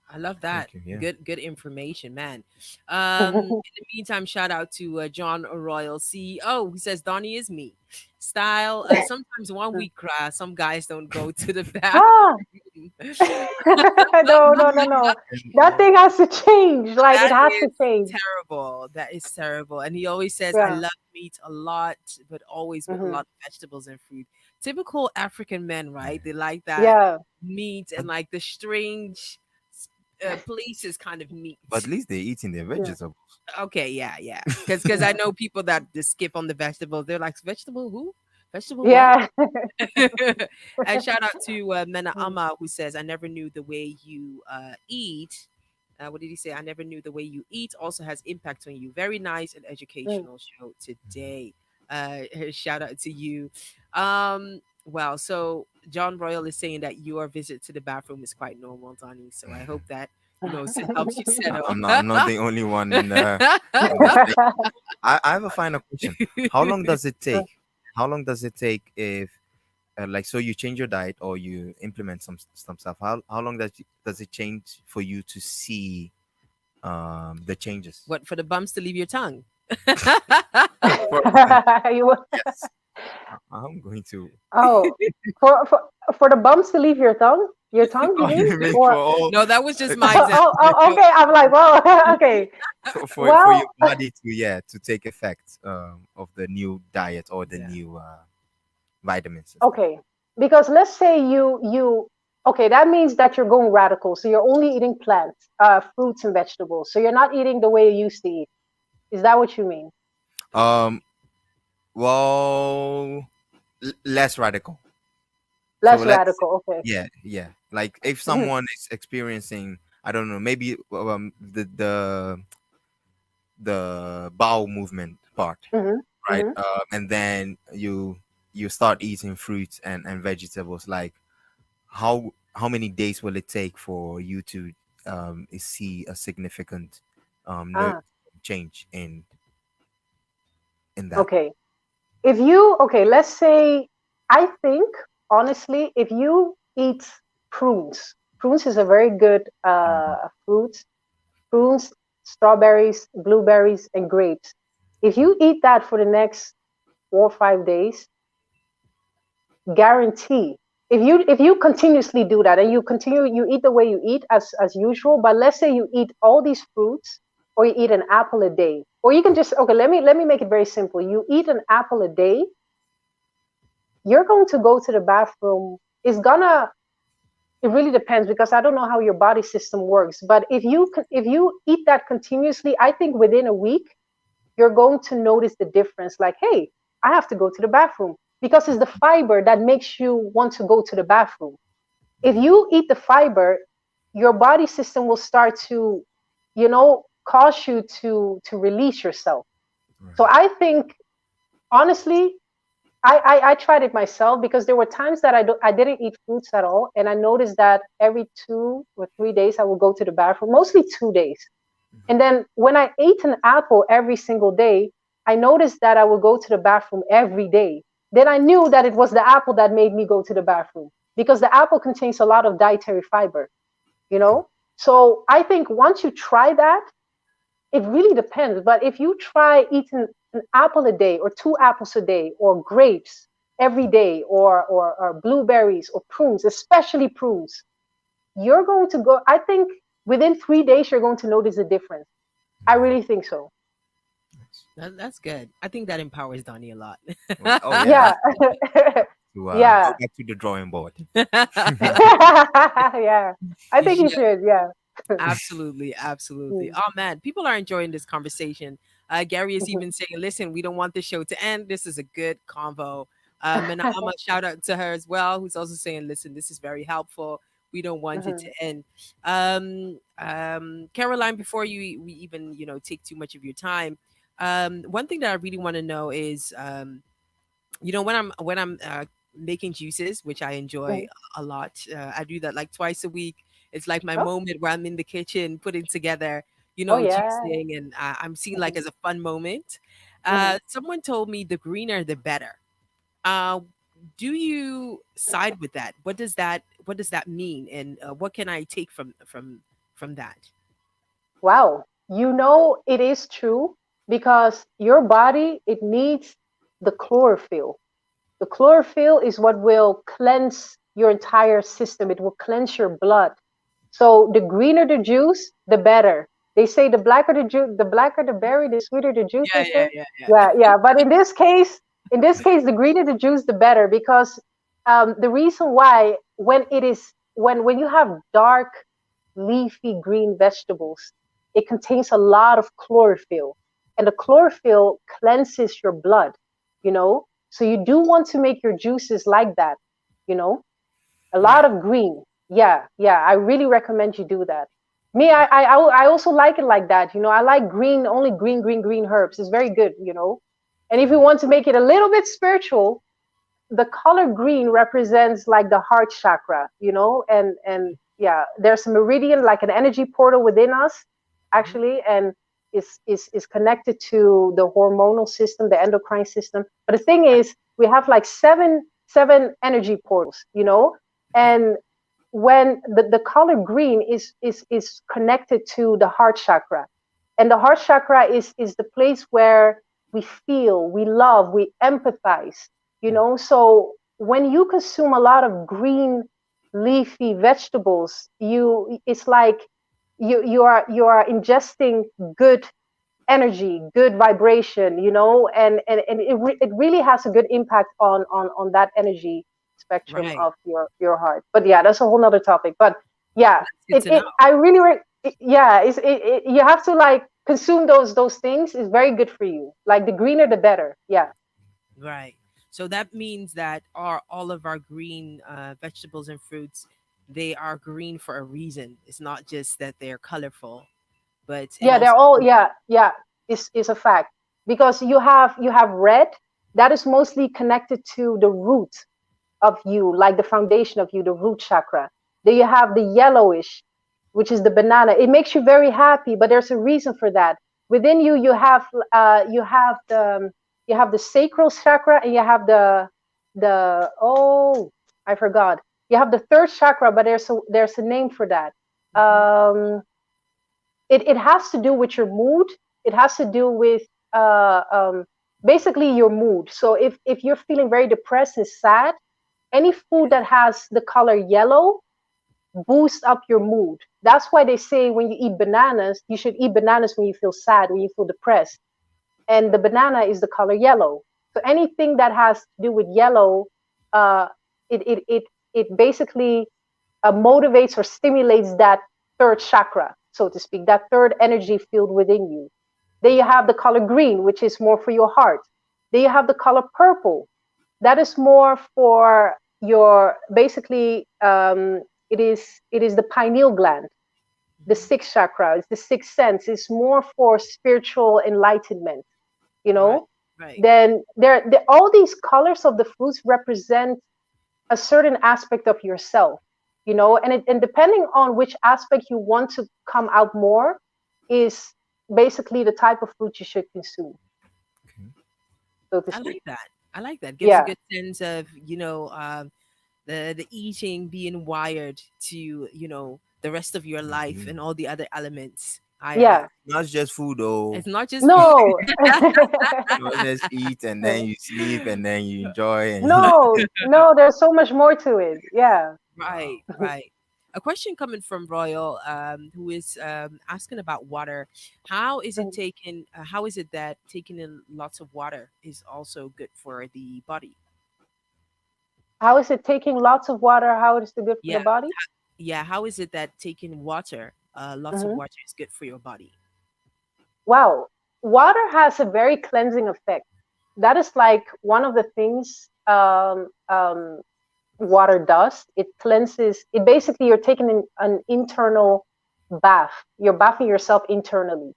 I love that. Thank you. Yeah. Good information, man. In the meantime, shout out to John Royal CEO, who says Donny is me. Style. Sometimes one week, some guys don't go to the Ah, bathroom. no. That thing has to change. Like, it That has to is change. terrible. That is terrible. And he always says, I Yeah. love meat a lot, but always with a lot of vegetables and fruit. Typical African men, right? They like that Yeah. meat and like the strange places kind of meat. But at least they're eating their vegetables. Okay, yeah. Because I know people that just skip on the vegetables. They're like, vegetable who? Vegetable what? Yeah. And shout out to Mena Ama, who says, I never knew the way you eat. What did he say? I never knew the way you eat also has impact on you. Very nice and educational show today. Shout out to you. Well, so John Royal is saying that your visit to the bathroom is quite normal, Donny. So I hope that it helps you settle. I'm not the only one in the I have a final question. How long does it take? How long does it take if so you change your diet or you implement some stuff? How long does it change for you to see the changes? What, for the bumps to leave your tongue? Yes. I'm going to. Oh, for the bumps to leave your tongue? Your tongue, you mean? No, that was just my example. Okay. I'm like, well, okay. For your body to take effect of the new diet or the new vitamins. Okay, because let's say you okay, that means that you're going radical. So you're only eating plants, fruits and vegetables. So you're not eating the way you used to eat. Is that what you mean? Well, less radical. Less radical. Okay. Yeah. Like if someone is experiencing, I don't know, maybe the bowel movement part, right? And then you start eating fruits and vegetables. Like how many days will it take for you to see a significant change in that? Okay. Let's say, I think honestly, if you eat prunes is a very good fruit. Prunes, strawberries, blueberries, and grapes. If you eat that for the next 4 or 5 days, guarantee. If you continuously do that and you eat the way you eat as usual, but let's say you eat all these fruits, or you eat an apple a day, or you can just, okay, let me make it very simple. You eat an apple a day, you're going to go to the bathroom. It really depends, because I don't know how your body system works. But if you eat that continuously, I think within a week, you're going to notice the difference. Like, hey, I have to go to the bathroom, because it's the fiber that makes you want to go to the bathroom. If you eat the fiber, your body system will start to, cause you to release yourself. Right. So I think, honestly, I tried it myself, because there were times that I didn't eat fruits at all, and I noticed that every 2 or 3 days I would go to the bathroom, mostly 2 days. And then when I ate an apple every single day, I noticed that I would go to the bathroom every day. Then I knew that it was the apple that made me go to the bathroom, because the apple contains a lot of dietary fiber, So I think once you try that, it really depends. But if you try eating an apple a day or two apples a day or grapes every day or blueberries or prunes, especially prunes, you're going to go, I think within 3 days, you're going to notice a difference. I really think so. That's good. I think that empowers Donny a lot. Oh yeah, Yeah. to go Yeah. back to the drawing board. Yeah. I think you Yeah, should. Yeah. absolutely, absolutely. Mm. Oh man, people are enjoying this conversation. Gary is Mhm. even saying, "Listen, we don't want the show to end. This is a good convo." And I'm a shout out to her as well, who's also saying, "Listen, this is very helpful. We don't want it to Mhm. end." Caroline, before we even take too much of your time, one thing that I really want to know is, when I'm making juices, which I enjoy Mhm. a lot. I do that like twice a week. It's like my Oh, moment where I'm in the kitchen putting together, oh yeah. juicing, and I'm seeing like Mhm. as a fun moment. Mhm. Someone told me the greener the better. Uh, do you side with that? What does that mean, and what can I take from that? Wow. It is true because your body, it needs the chlorophyll. The chlorophyll is what will cleanse your entire system. It will cleanse your blood. So the greener the juice, the better. They say the blacker the berry, the sweeter the juice, Yeah, they yeah, say. yeah, yeah. Yeah, yeah. But in this case, the greener the juice, the better, because the reason why, when you have dark leafy green vegetables, it contains a lot of chlorophyll, and the chlorophyll cleanses your blood. So you do want to make your juices like that. You know, a lot Right, of green. Yeah, yeah. I really recommend you do that. Me, I also like it like that. I like green, only green, green, green herbs. It's very good. And if you want to make it a little bit spiritual, the color green represents like the heart chakra, and yeah, there's a meridian, like an energy portal within us, mhm, actually, and is connected to the hormonal system, the endocrine system. But the thing is, we have like seven energy portals, yeah, and when the color green is connected to the heart chakra, and the heart chakra is the place where we feel, we love, we empathize. So when you consume a lot of green leafy vegetables, it's like you are ingesting good energy, good vibration, and it really has a good impact on that energy spectrum right. of your heart. But yeah, that's a whole nother topic. But yeah, That's good to know. I really yeah, you have to like consume those things. Is very good for you. Like the greener the better. Yeah. Right. So that means that all of our green vegetables and fruits, they are green for a reason. It's not just that they're colorful, but it Yeah, they're also all, yeah, yeah, is a fact, because you have red, that is mostly connected to the root of you, like the foundation of you, the root chakra. Then you have the yellowish, which is the banana. It makes you very happy, but there's a reason for that. Within you, you have the sacral chakra, and you have the oh, I forgot. You have the third chakra, but there's a name for that. Mhm. It has to do with your mood. It has to do with uh, um, basically your mood. So if you're feeling very depressed and sad, any food that has the color yellow boosts up your mood. That's why they say when you eat bananas, you should eat bananas when you feel sad, when you feel depressed. And the banana is the color yellow. So anything that has to do with yellow, uh, it basically motivates or stimulates that third chakra, so to speak, that third energy field within you. Then you have the color green, which is more for your heart. Then you have the color purple. That is more for your, basically, it is the pineal gland, the Mhm. sixth chakra. It's the sixth sense. It's more for spiritual enlightenment. You Right. know. Right. Then all these colors of the fruits represent a certain aspect of yourself, and depending on which aspect you want to come out more is basically the type of fruit you should consume, so to I speak. like that. I like that. Gives a Yeah. good sense of the eating being wired to the rest of your life and all the other elements. Yeah. Not just food, though. It's not just food. No. You just eat and then you sleep and then you enjoy and No, no, there's so much more to it. Yeah. wow. Right, right. A question coming from Royal, who is asking about water. How is it taken? How is it that taking in lots of water is also good for the body? How is it taking lots of water? How is it good for the Yeah, body? yeah. How is it that taking water, lots of Hmm. water, is good for your body? Wow. Water has a very cleansing effect. That is like one of the things water does. It cleanses, it basically, you're taking an internal bath. You're bathing yourself internally.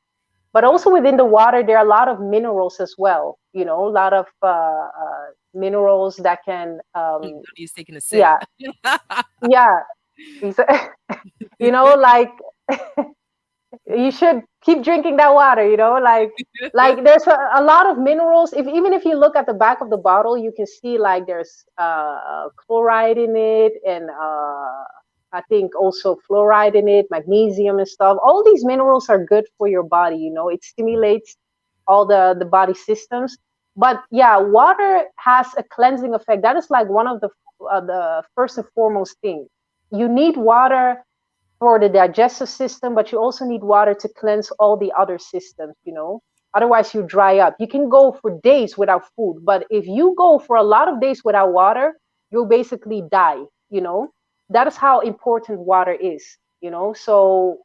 But Right. also within the water, there are a lot of minerals as well. You know, a lot of minerals that can, He's taking a sip. yeah, yeah. You know, like you should keep drinking that water, you know, like there's a lot of minerals. If even if you look at the back of the bottle, you can see like there's chloride in it, and I think also fluoride in it, magnesium and stuff. All these minerals are good for your body, you know. It stimulates all the body systems. But yeah, water has a cleansing effect. That is like one of the first and foremost thing. You need water for the digestive system, but you also need water to cleanse all the other systems, you know. Otherwise, you dry up. You can go for days without food, but if you go for a lot of days without water, you'll basically die, you know. That is how important water is, you know. So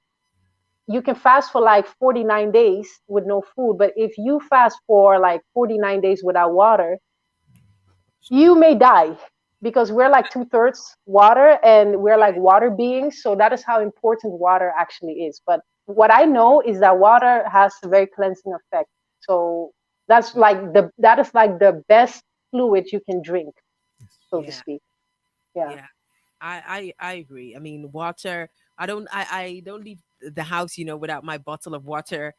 you can fast for like 49 days with no food, but if you fast for like 49 days without water, you may die because we're like two-thirds water and we're like water beings. So that is how important water actually is. But what I know is that water has a very cleansing effect. So that is like the best fluid you can drink, so to Yeah, speak. Yeah. yeah. I agree. I mean, water. I don't leave the house, without my bottle of water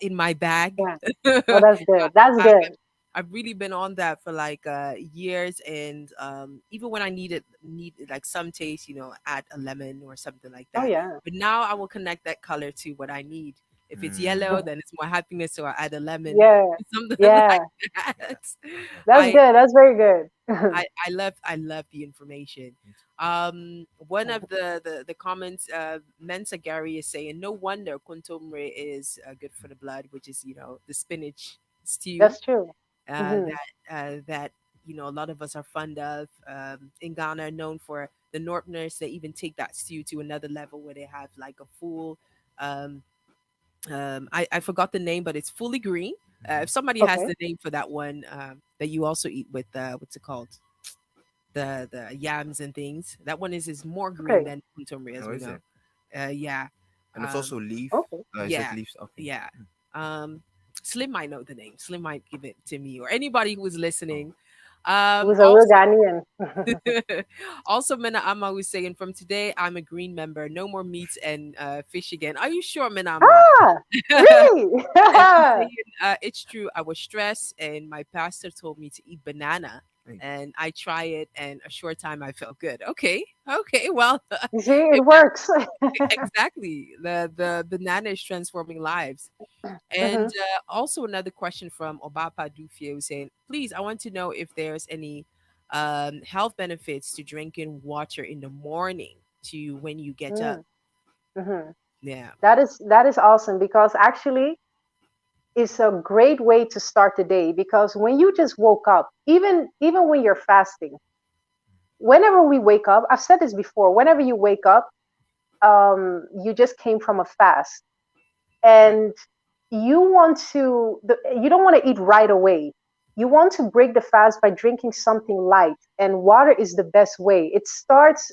in my bag. Yeah. Oh, that's good. That's I, good. I've really been on that for like years, and even when I need like some taste, add a lemon or something like Oh that. yeah. But now I will connect that color to what I need. If it's yellow, then it's more happiness, so I add a lemon, Yeah. something like Yeah. that. That's I good. That's very good. I love the information. One of the comments, Mensa Gary is saying, no wonder kontomre is good for the blood, which is the spinach stew That's true. Hmm. that a lot of us are fond of. In Ghana, known for the Northerners, they even take that stew to another level where they have like a full. Um, I forgot the name, but it's fully green. If somebody has Okay. the name for that one, that you also eat with what's it called? The yams and things. That one is more green Okay. than kuntumri, as Oh, we is know. it? Yeah. And it's Um, also leaf. Okay. Is it yeah, leaves? Okay. yeah. Um, Slim might know the name. Slim might give it to me or anybody who is Oh. listening. He was a real Also, Ghanaian. also, Mena Amma was saying, from today, I'm a green member. No more meats and fish again. Are you sure, Mena Amma? Ah, really? And he's saying, it's true. I was stressed, and my pastor told me to eat banana. Hey. And I try it, and a short time I felt good. Okay, okay. Well, You see, it works. exactly. The banana is transforming lives. And Hmm. also another question from Obapa Dufie was saying, please, I want to know if there's any health benefits to drinking water in the morning to when you get up. Hmm. Yeah. That is awesome because actually it's a great way to start the day because when you just woke up, even when you're fasting, whenever we wake up, I've said this before, whenever you wake up, you just came from a fast Right. and you don't want to eat right away. You want to break the fast by drinking something light, and water is the best way. It starts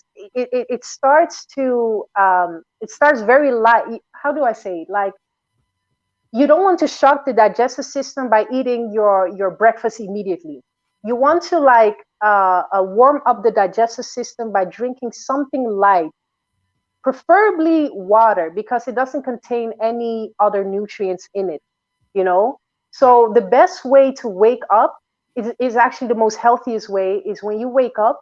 very light. How do I say it? Like, you don't want to shock the digestive system by eating your breakfast immediately. You want to like warm up the digestive system by drinking something light, preferably water because it doesn't contain any other nutrients in it, you know. Right. So the best way to wake up is actually the most healthiest way is when you wake up,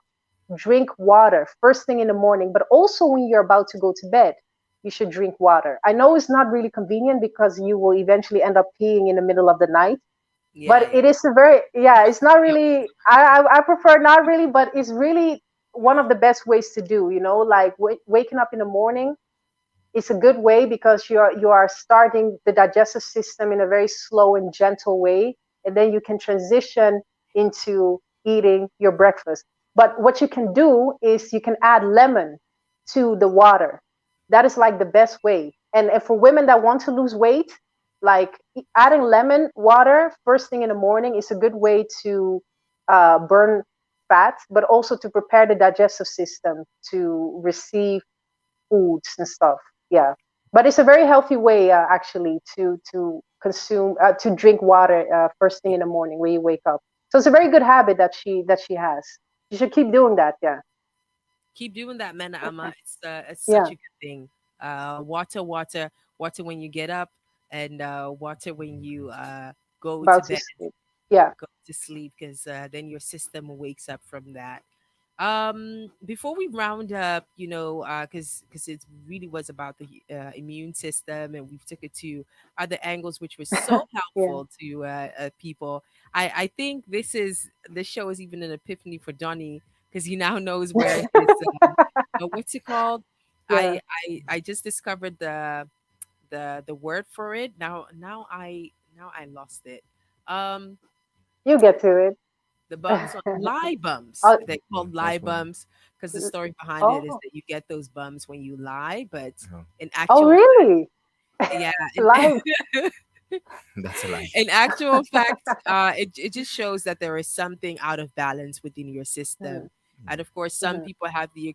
drink water first thing in the morning, but also when you're about to go to bed. you should drink water. I know it's not really convenient because you will eventually end up peeing in the middle of the night, Yeah, but yeah. it is a very, yeah, it's not really, I prefer not really, but it's really one of the best ways to do, like waking up in the morning. It's a good way because you are starting the digestive system in a very slow and gentle way, and then you can transition into eating your breakfast. But what you can do is you can add lemon to the water. That is like the best way. And for women that want to lose weight, like adding lemon water first thing in the morning is a good way to burn fat, but also to prepare the digestive system to receive foods and stuff. Yeah, but it's a very healthy way, actually, to consume, to drink water first thing in the morning when you wake up. So it's a very good habit that she has. You should keep doing that. Yeah. Keep doing that, man. It's such Yeah. a good thing. Water when you get up, and water when you go to About to bed, sleep. Yeah. go to sleep, because then your system wakes up from that. Before we round up, because it really was about the immune system, and we've took it to other angles, which was so Yeah. helpful to people. I think this show is even an epiphany for Donny, because he now knows where his what's it called. Yeah. I just discovered the word for it. Now I lost it. um You get to the bums on it. lie bums. Oh. They're Yeah, called lie that's one. bums, because the story behind it is Oh. that you get those bums when you lie, but Uh-huh. in Oh, actual really? yeah, Live. That's a lie. in actual fact, it just shows that there is something out of balance within your Mhm, system. And of course, some mhm, people have the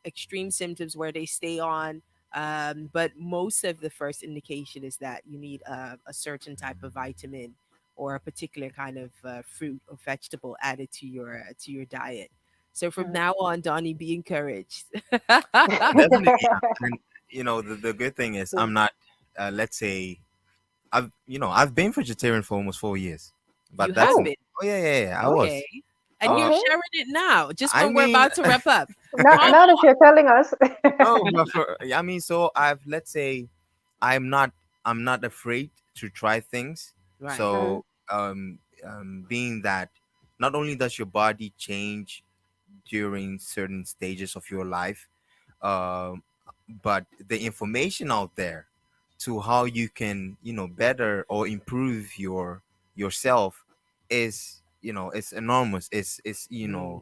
extreme symptoms where they stay on. But most of the first indication is that you need a certain type of vitamin or a particular kind of fruit or vegetable added to your diet. So from mhm. now on, Donnie, be encouraged. Definitely. And the good thing is Yeah. I'm not. Let's say I've been vegetarian for almost 4 years, You but that's have Oh, been. oh yeah, yeah, yeah, I Okay. was. And you're Uh, okay. sharing it now, just I when we're mean, about to wrap up. Now, Come now that you're telling us. no, but I mean, so let's say I'm not I'm not afraid to try things. right. Mhm, So being that not only does your body change during certain stages of your life, um, but the information out there to how you can better or improve yourself is it's enormous. It's Mm,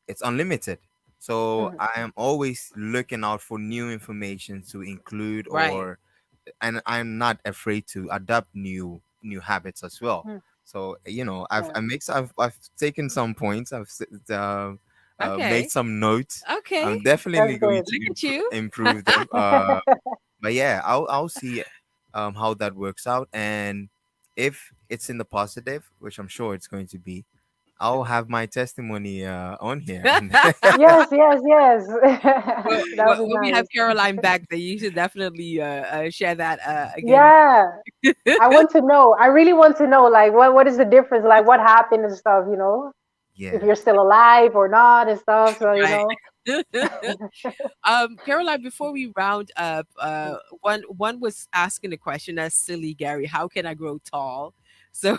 it's unlimited. So mhm, I am always looking out for new information to include, right. or and I'm not afraid to adapt new habits as well. mhm. So Yeah. I've taken some points. Made Okay. some notes. Okay. I'm definitely That's going good. to Look at you. improve them. But yeah, I'll see how that works out, and if it's in the positive, which I'm sure it's going to be, I'll have my testimony on here. And Yes, yes, yes. Well, That would be when we have nice. Caroline back, then you should definitely share that again. Yeah. I want to know. I really want to know, like, what is the difference? Like, what happened and stuff, if yeah, you're still alive or not and stuff. So, Right. Caroline, before we round up, one was asking the question that's silly, Gary. How can I grow tall? So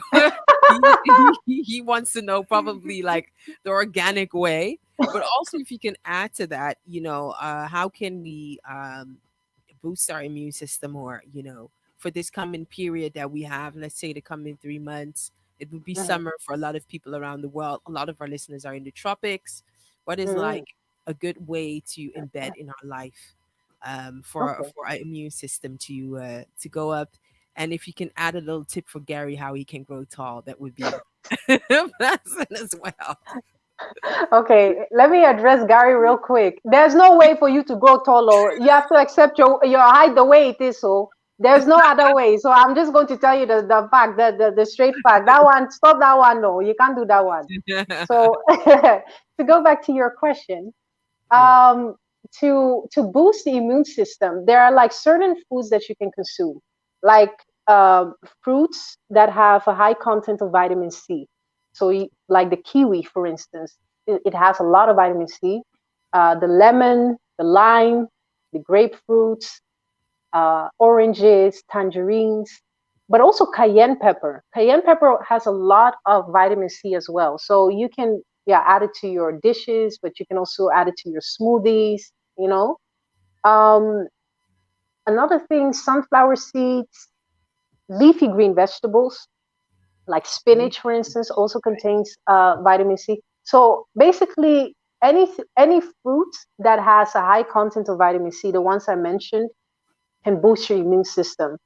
he wants to know probably like the organic way, but also if you can add to that, how can we boost our immune system, or for this coming period that we have, let's say the coming 3 months. It would be Mhm, summer for a lot of people around the world. A lot of our listeners are in the tropics. What is mhm. like a good way to embed in our life, Okay. for our immune system to go up? And if you can add a little tip for Gary how he can grow tall, that would be pleasant as well. Okay, let me address Gary real quick. There's no way for you to grow taller. You have to accept your height the way it is. So there's no other way. So I'm just going to tell you the fact, the straight fact. That one, stop that one. No, you can't do that one. So to go back to your question, Yeah. um, to boost the immune system, there are like certain foods that you can consume, like fruits that have a high content of vitamin C. So, like the kiwi, for instance, it has a lot of vitamin C. The lemon, the lime, the grapefruits. oranges, tangerines, but also cayenne pepper. Cayenne pepper has a lot of vitamin C as well. So you can, yeah, add it to your dishes, but you can also add it to your smoothies, you know. Um, Another thing, sunflower seeds, leafy green vegetables like spinach, for instance, also contains vitamin C. So basically, any fruit that has a high content of vitamin C, the ones I mentioned, can boost your immune system.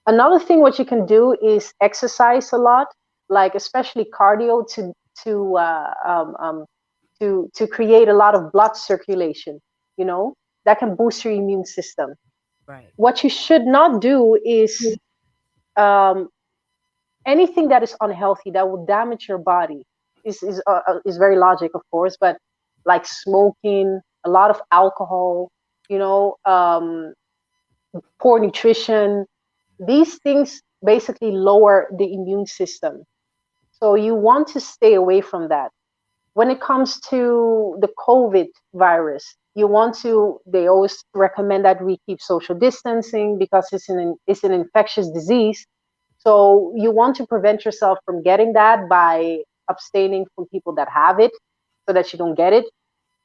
Another thing what you can do is exercise a lot, like especially cardio to uh, um, um, to create a lot of blood circulation. You know that can boost your immune system. Right. What you should not do is um, anything that is unhealthy that will damage your body is very logic, of course, but like smoking, a lot of alcohol, you know, poor nutrition, these things basically lower the immune system. So you want to stay away from that. When it comes to the COVID virus, you want to, they always recommend that we keep social distancing because it's an infectious disease. So you want to prevent yourself from getting that by abstaining from people that have it so that you don't get it.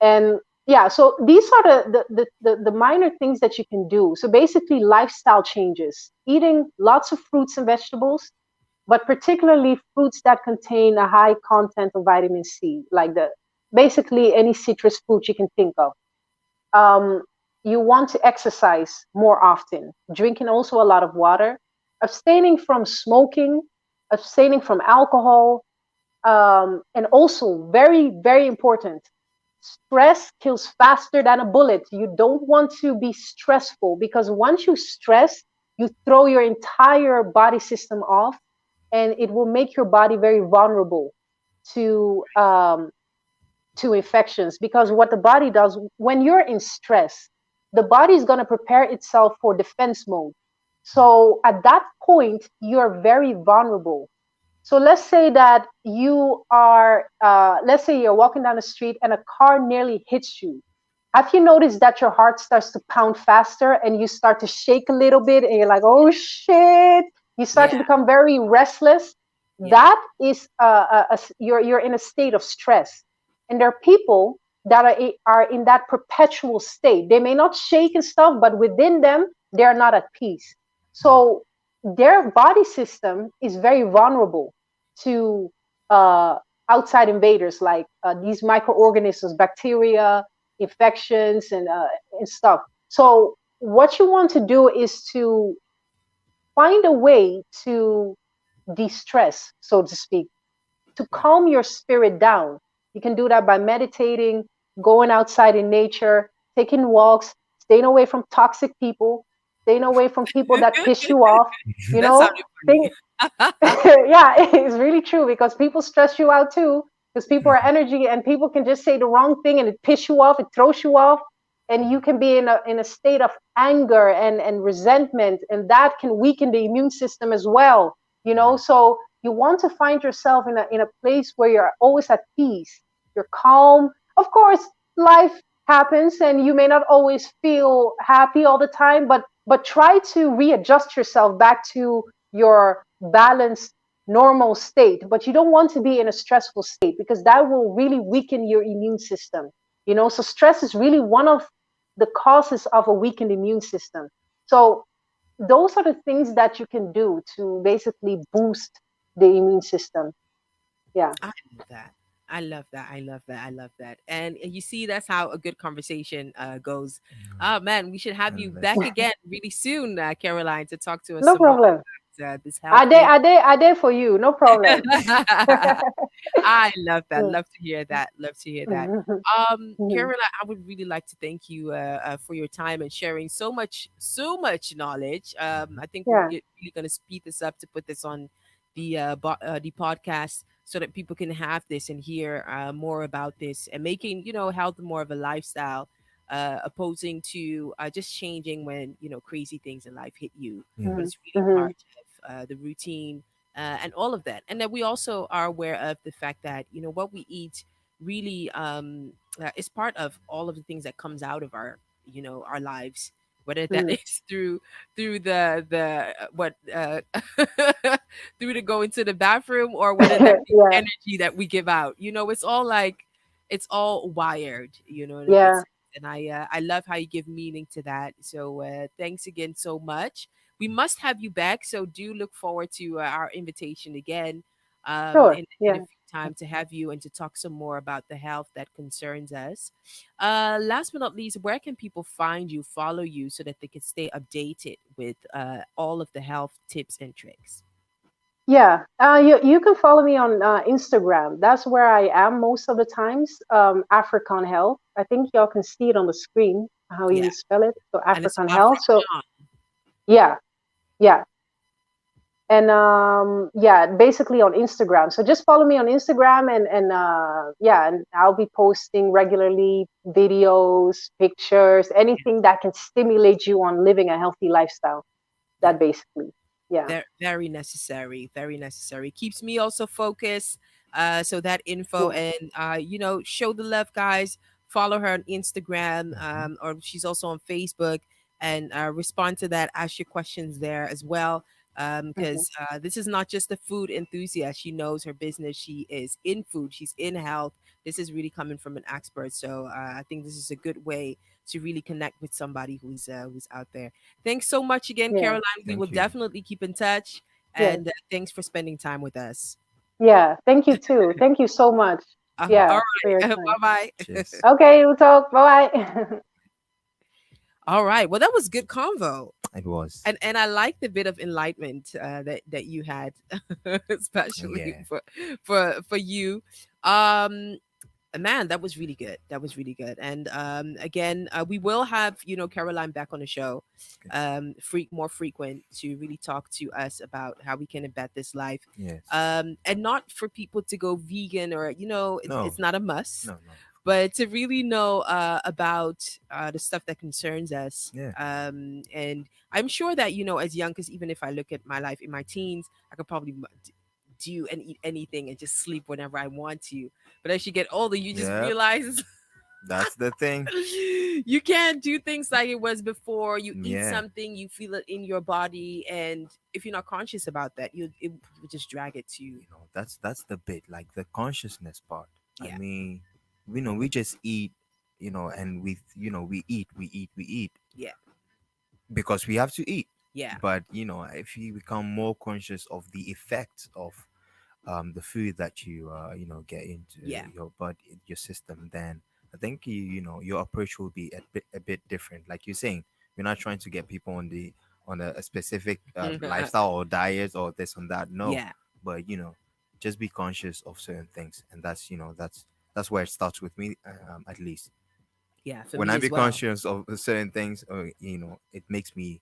And yeah, so these are the minor things that you can do. So basically lifestyle changes, eating lots of fruits and vegetables, but particularly fruits that contain a high content of vitamin C, like the basically any citrus fruit you can think of. Um, you want to exercise more often, drinking also a lot of water, abstaining from smoking, abstaining from alcohol, and also very, very important, stress kills faster than a bullet. You don't want to be stressful because once you stress, you throw your entire body system off and it will make your body very vulnerable to infections, because what the body does when you're in stress, the body is going to prepare itself for defense mode. So at that point you're very vulnerable. So let's say that you are, let's say you're walking down the street and a car nearly hits you. Have you noticed that your heart starts to pound faster and you start to shake a little bit and you're like, oh shit? You start to Yeah. become very restless. Yeah. That is, you're in a state of stress. And there are people that are in that perpetual state. They may not shake and stuff, but within them, they're not at peace. So their body system is very vulnerable to uh, outside invaders like these microorganisms, bacteria, infections, and stuff. So what you want to do is to find a way to de-stress, so to speak, to calm your spirit down. You can do that by meditating, going outside in nature, taking walks, staying away from toxic people, staying away from people that piss you off. You That know, sounded think, funny. yeah, it's really true because people stress you out too. Because people are energy, and people can just say the wrong thing and it piss you off, it throws you off, and you can be in a state of anger and resentment, and that can weaken the immune system as well. You know, so you want to find yourself in a place where you're always at peace, you're calm. Of course, life happens, and you may not always feel happy all the time, but try to readjust yourself back to your balanced normal state. But you don't want to be in a stressful state because that will really weaken your immune system. You know, so stress is really one of the causes of a weakened immune system. So those are the things that you can do to basically boost the immune system. Yeah. I love that. I love that. I love that. I love that. And you see, that's how a good conversation goes. Oh man, we should have you back again really soon, Caroline, to talk to us No some more problem. about this health I did, thing. I did, I did for you. No problem. I love that. Mm. Love to hear that. Love to hear that. Caroline, I would really like to thank you for your time and sharing so much knowledge. I think we're Yeah. really going to speed this up to put this on the podcast so that people can have this and hear more about this and making health more of a lifestyle, opposing to just changing when crazy things in life hit you, but Hmm. it's really Hmm. part of the routine and all of that. And that we also are aware of the fact that what we eat really is part of all of the things that comes out of our our lives. whether that Mm. is through the what through the going to the bathroom, or whether that be Yeah, energy that we give out. It's all like it's all wired, in a good yeah, sense. And I love how you give meaning to that. So thanks again so much. We must have you back, so do look forward to our invitation again, sure, in a yeah. few time, to have you and to talk some more about the health that concerns us. Last but not least, where can people find you, follow you, so that they can stay updated with all of the health tips and tricks? Yeah, you can follow me on Instagram. That's where I am most of the times. African Health. I think y'all can see it on the screen how Yeah, you spell it. So and it's African Health. So Afrakan. yeah, yeah, and yeah, basically on Instagram. So just follow me on Instagram, and yeah, and I'll be posting regularly videos, pictures, anything that can stimulate you on living a healthy lifestyle. Yeah. That basically, yeah, Very necessary, very necessary. Keeps me also focused. So that info, yeah, and show the love, guys. Follow her on Instagram, Mhm. or she's also on Facebook, and respond to that. Ask your questions there as well. hmm, Because this is not just a food enthusiast. She knows her business. She is in food. She's in health. This is really coming from an expert. So I think this is a good way to really connect with somebody who's out there. Thanks so much again, yeah, Caroline. We will Thank you. definitely keep in touch. yeah. And thanks for spending time with us. Yeah, thank you too. Thank you so much. All Yeah, for your right. time. Bye bye. Cheers. Okay, we'll talk. Bye bye. All right. Well, that was good convo. It was. And I like the bit of enlightenment that you had, especially Yeah. for you. Um, Man, that was really good. That was really good. And again, we will have Caroline back on the show, Okay. more frequent, to really talk to us about how we can embed this life, Yes. and not for people to go vegan, or No. it's not a must, No. No. Of course. but to really know about the stuff that concerns us. Yeah. And I'm sure that as young, because even if I look at my life in my teens, I could probably do and eat anything and just sleep whenever I want to. But as you get older, you just Yep. realize That's the thing. you can't do things like it was before. You eat Yeah. something, you feel it in your body, and if you're not conscious about that, it will just drag it to you. That's the bit, like the consciousness part. I Yeah, mean, we just eat, and we eat yeah, because we have to eat. yeah, But if you become more conscious of the effects of the food that you get into yeah. your body, your system, then I think your approach will be a bit different. Like you're saying, we're not trying to get people on a specific lifestyle or diet or this and that. No, Yeah, but just be conscious of certain things, and that's where it starts with me, at least. yeah. For When me I as be well. conscious of certain things, it makes me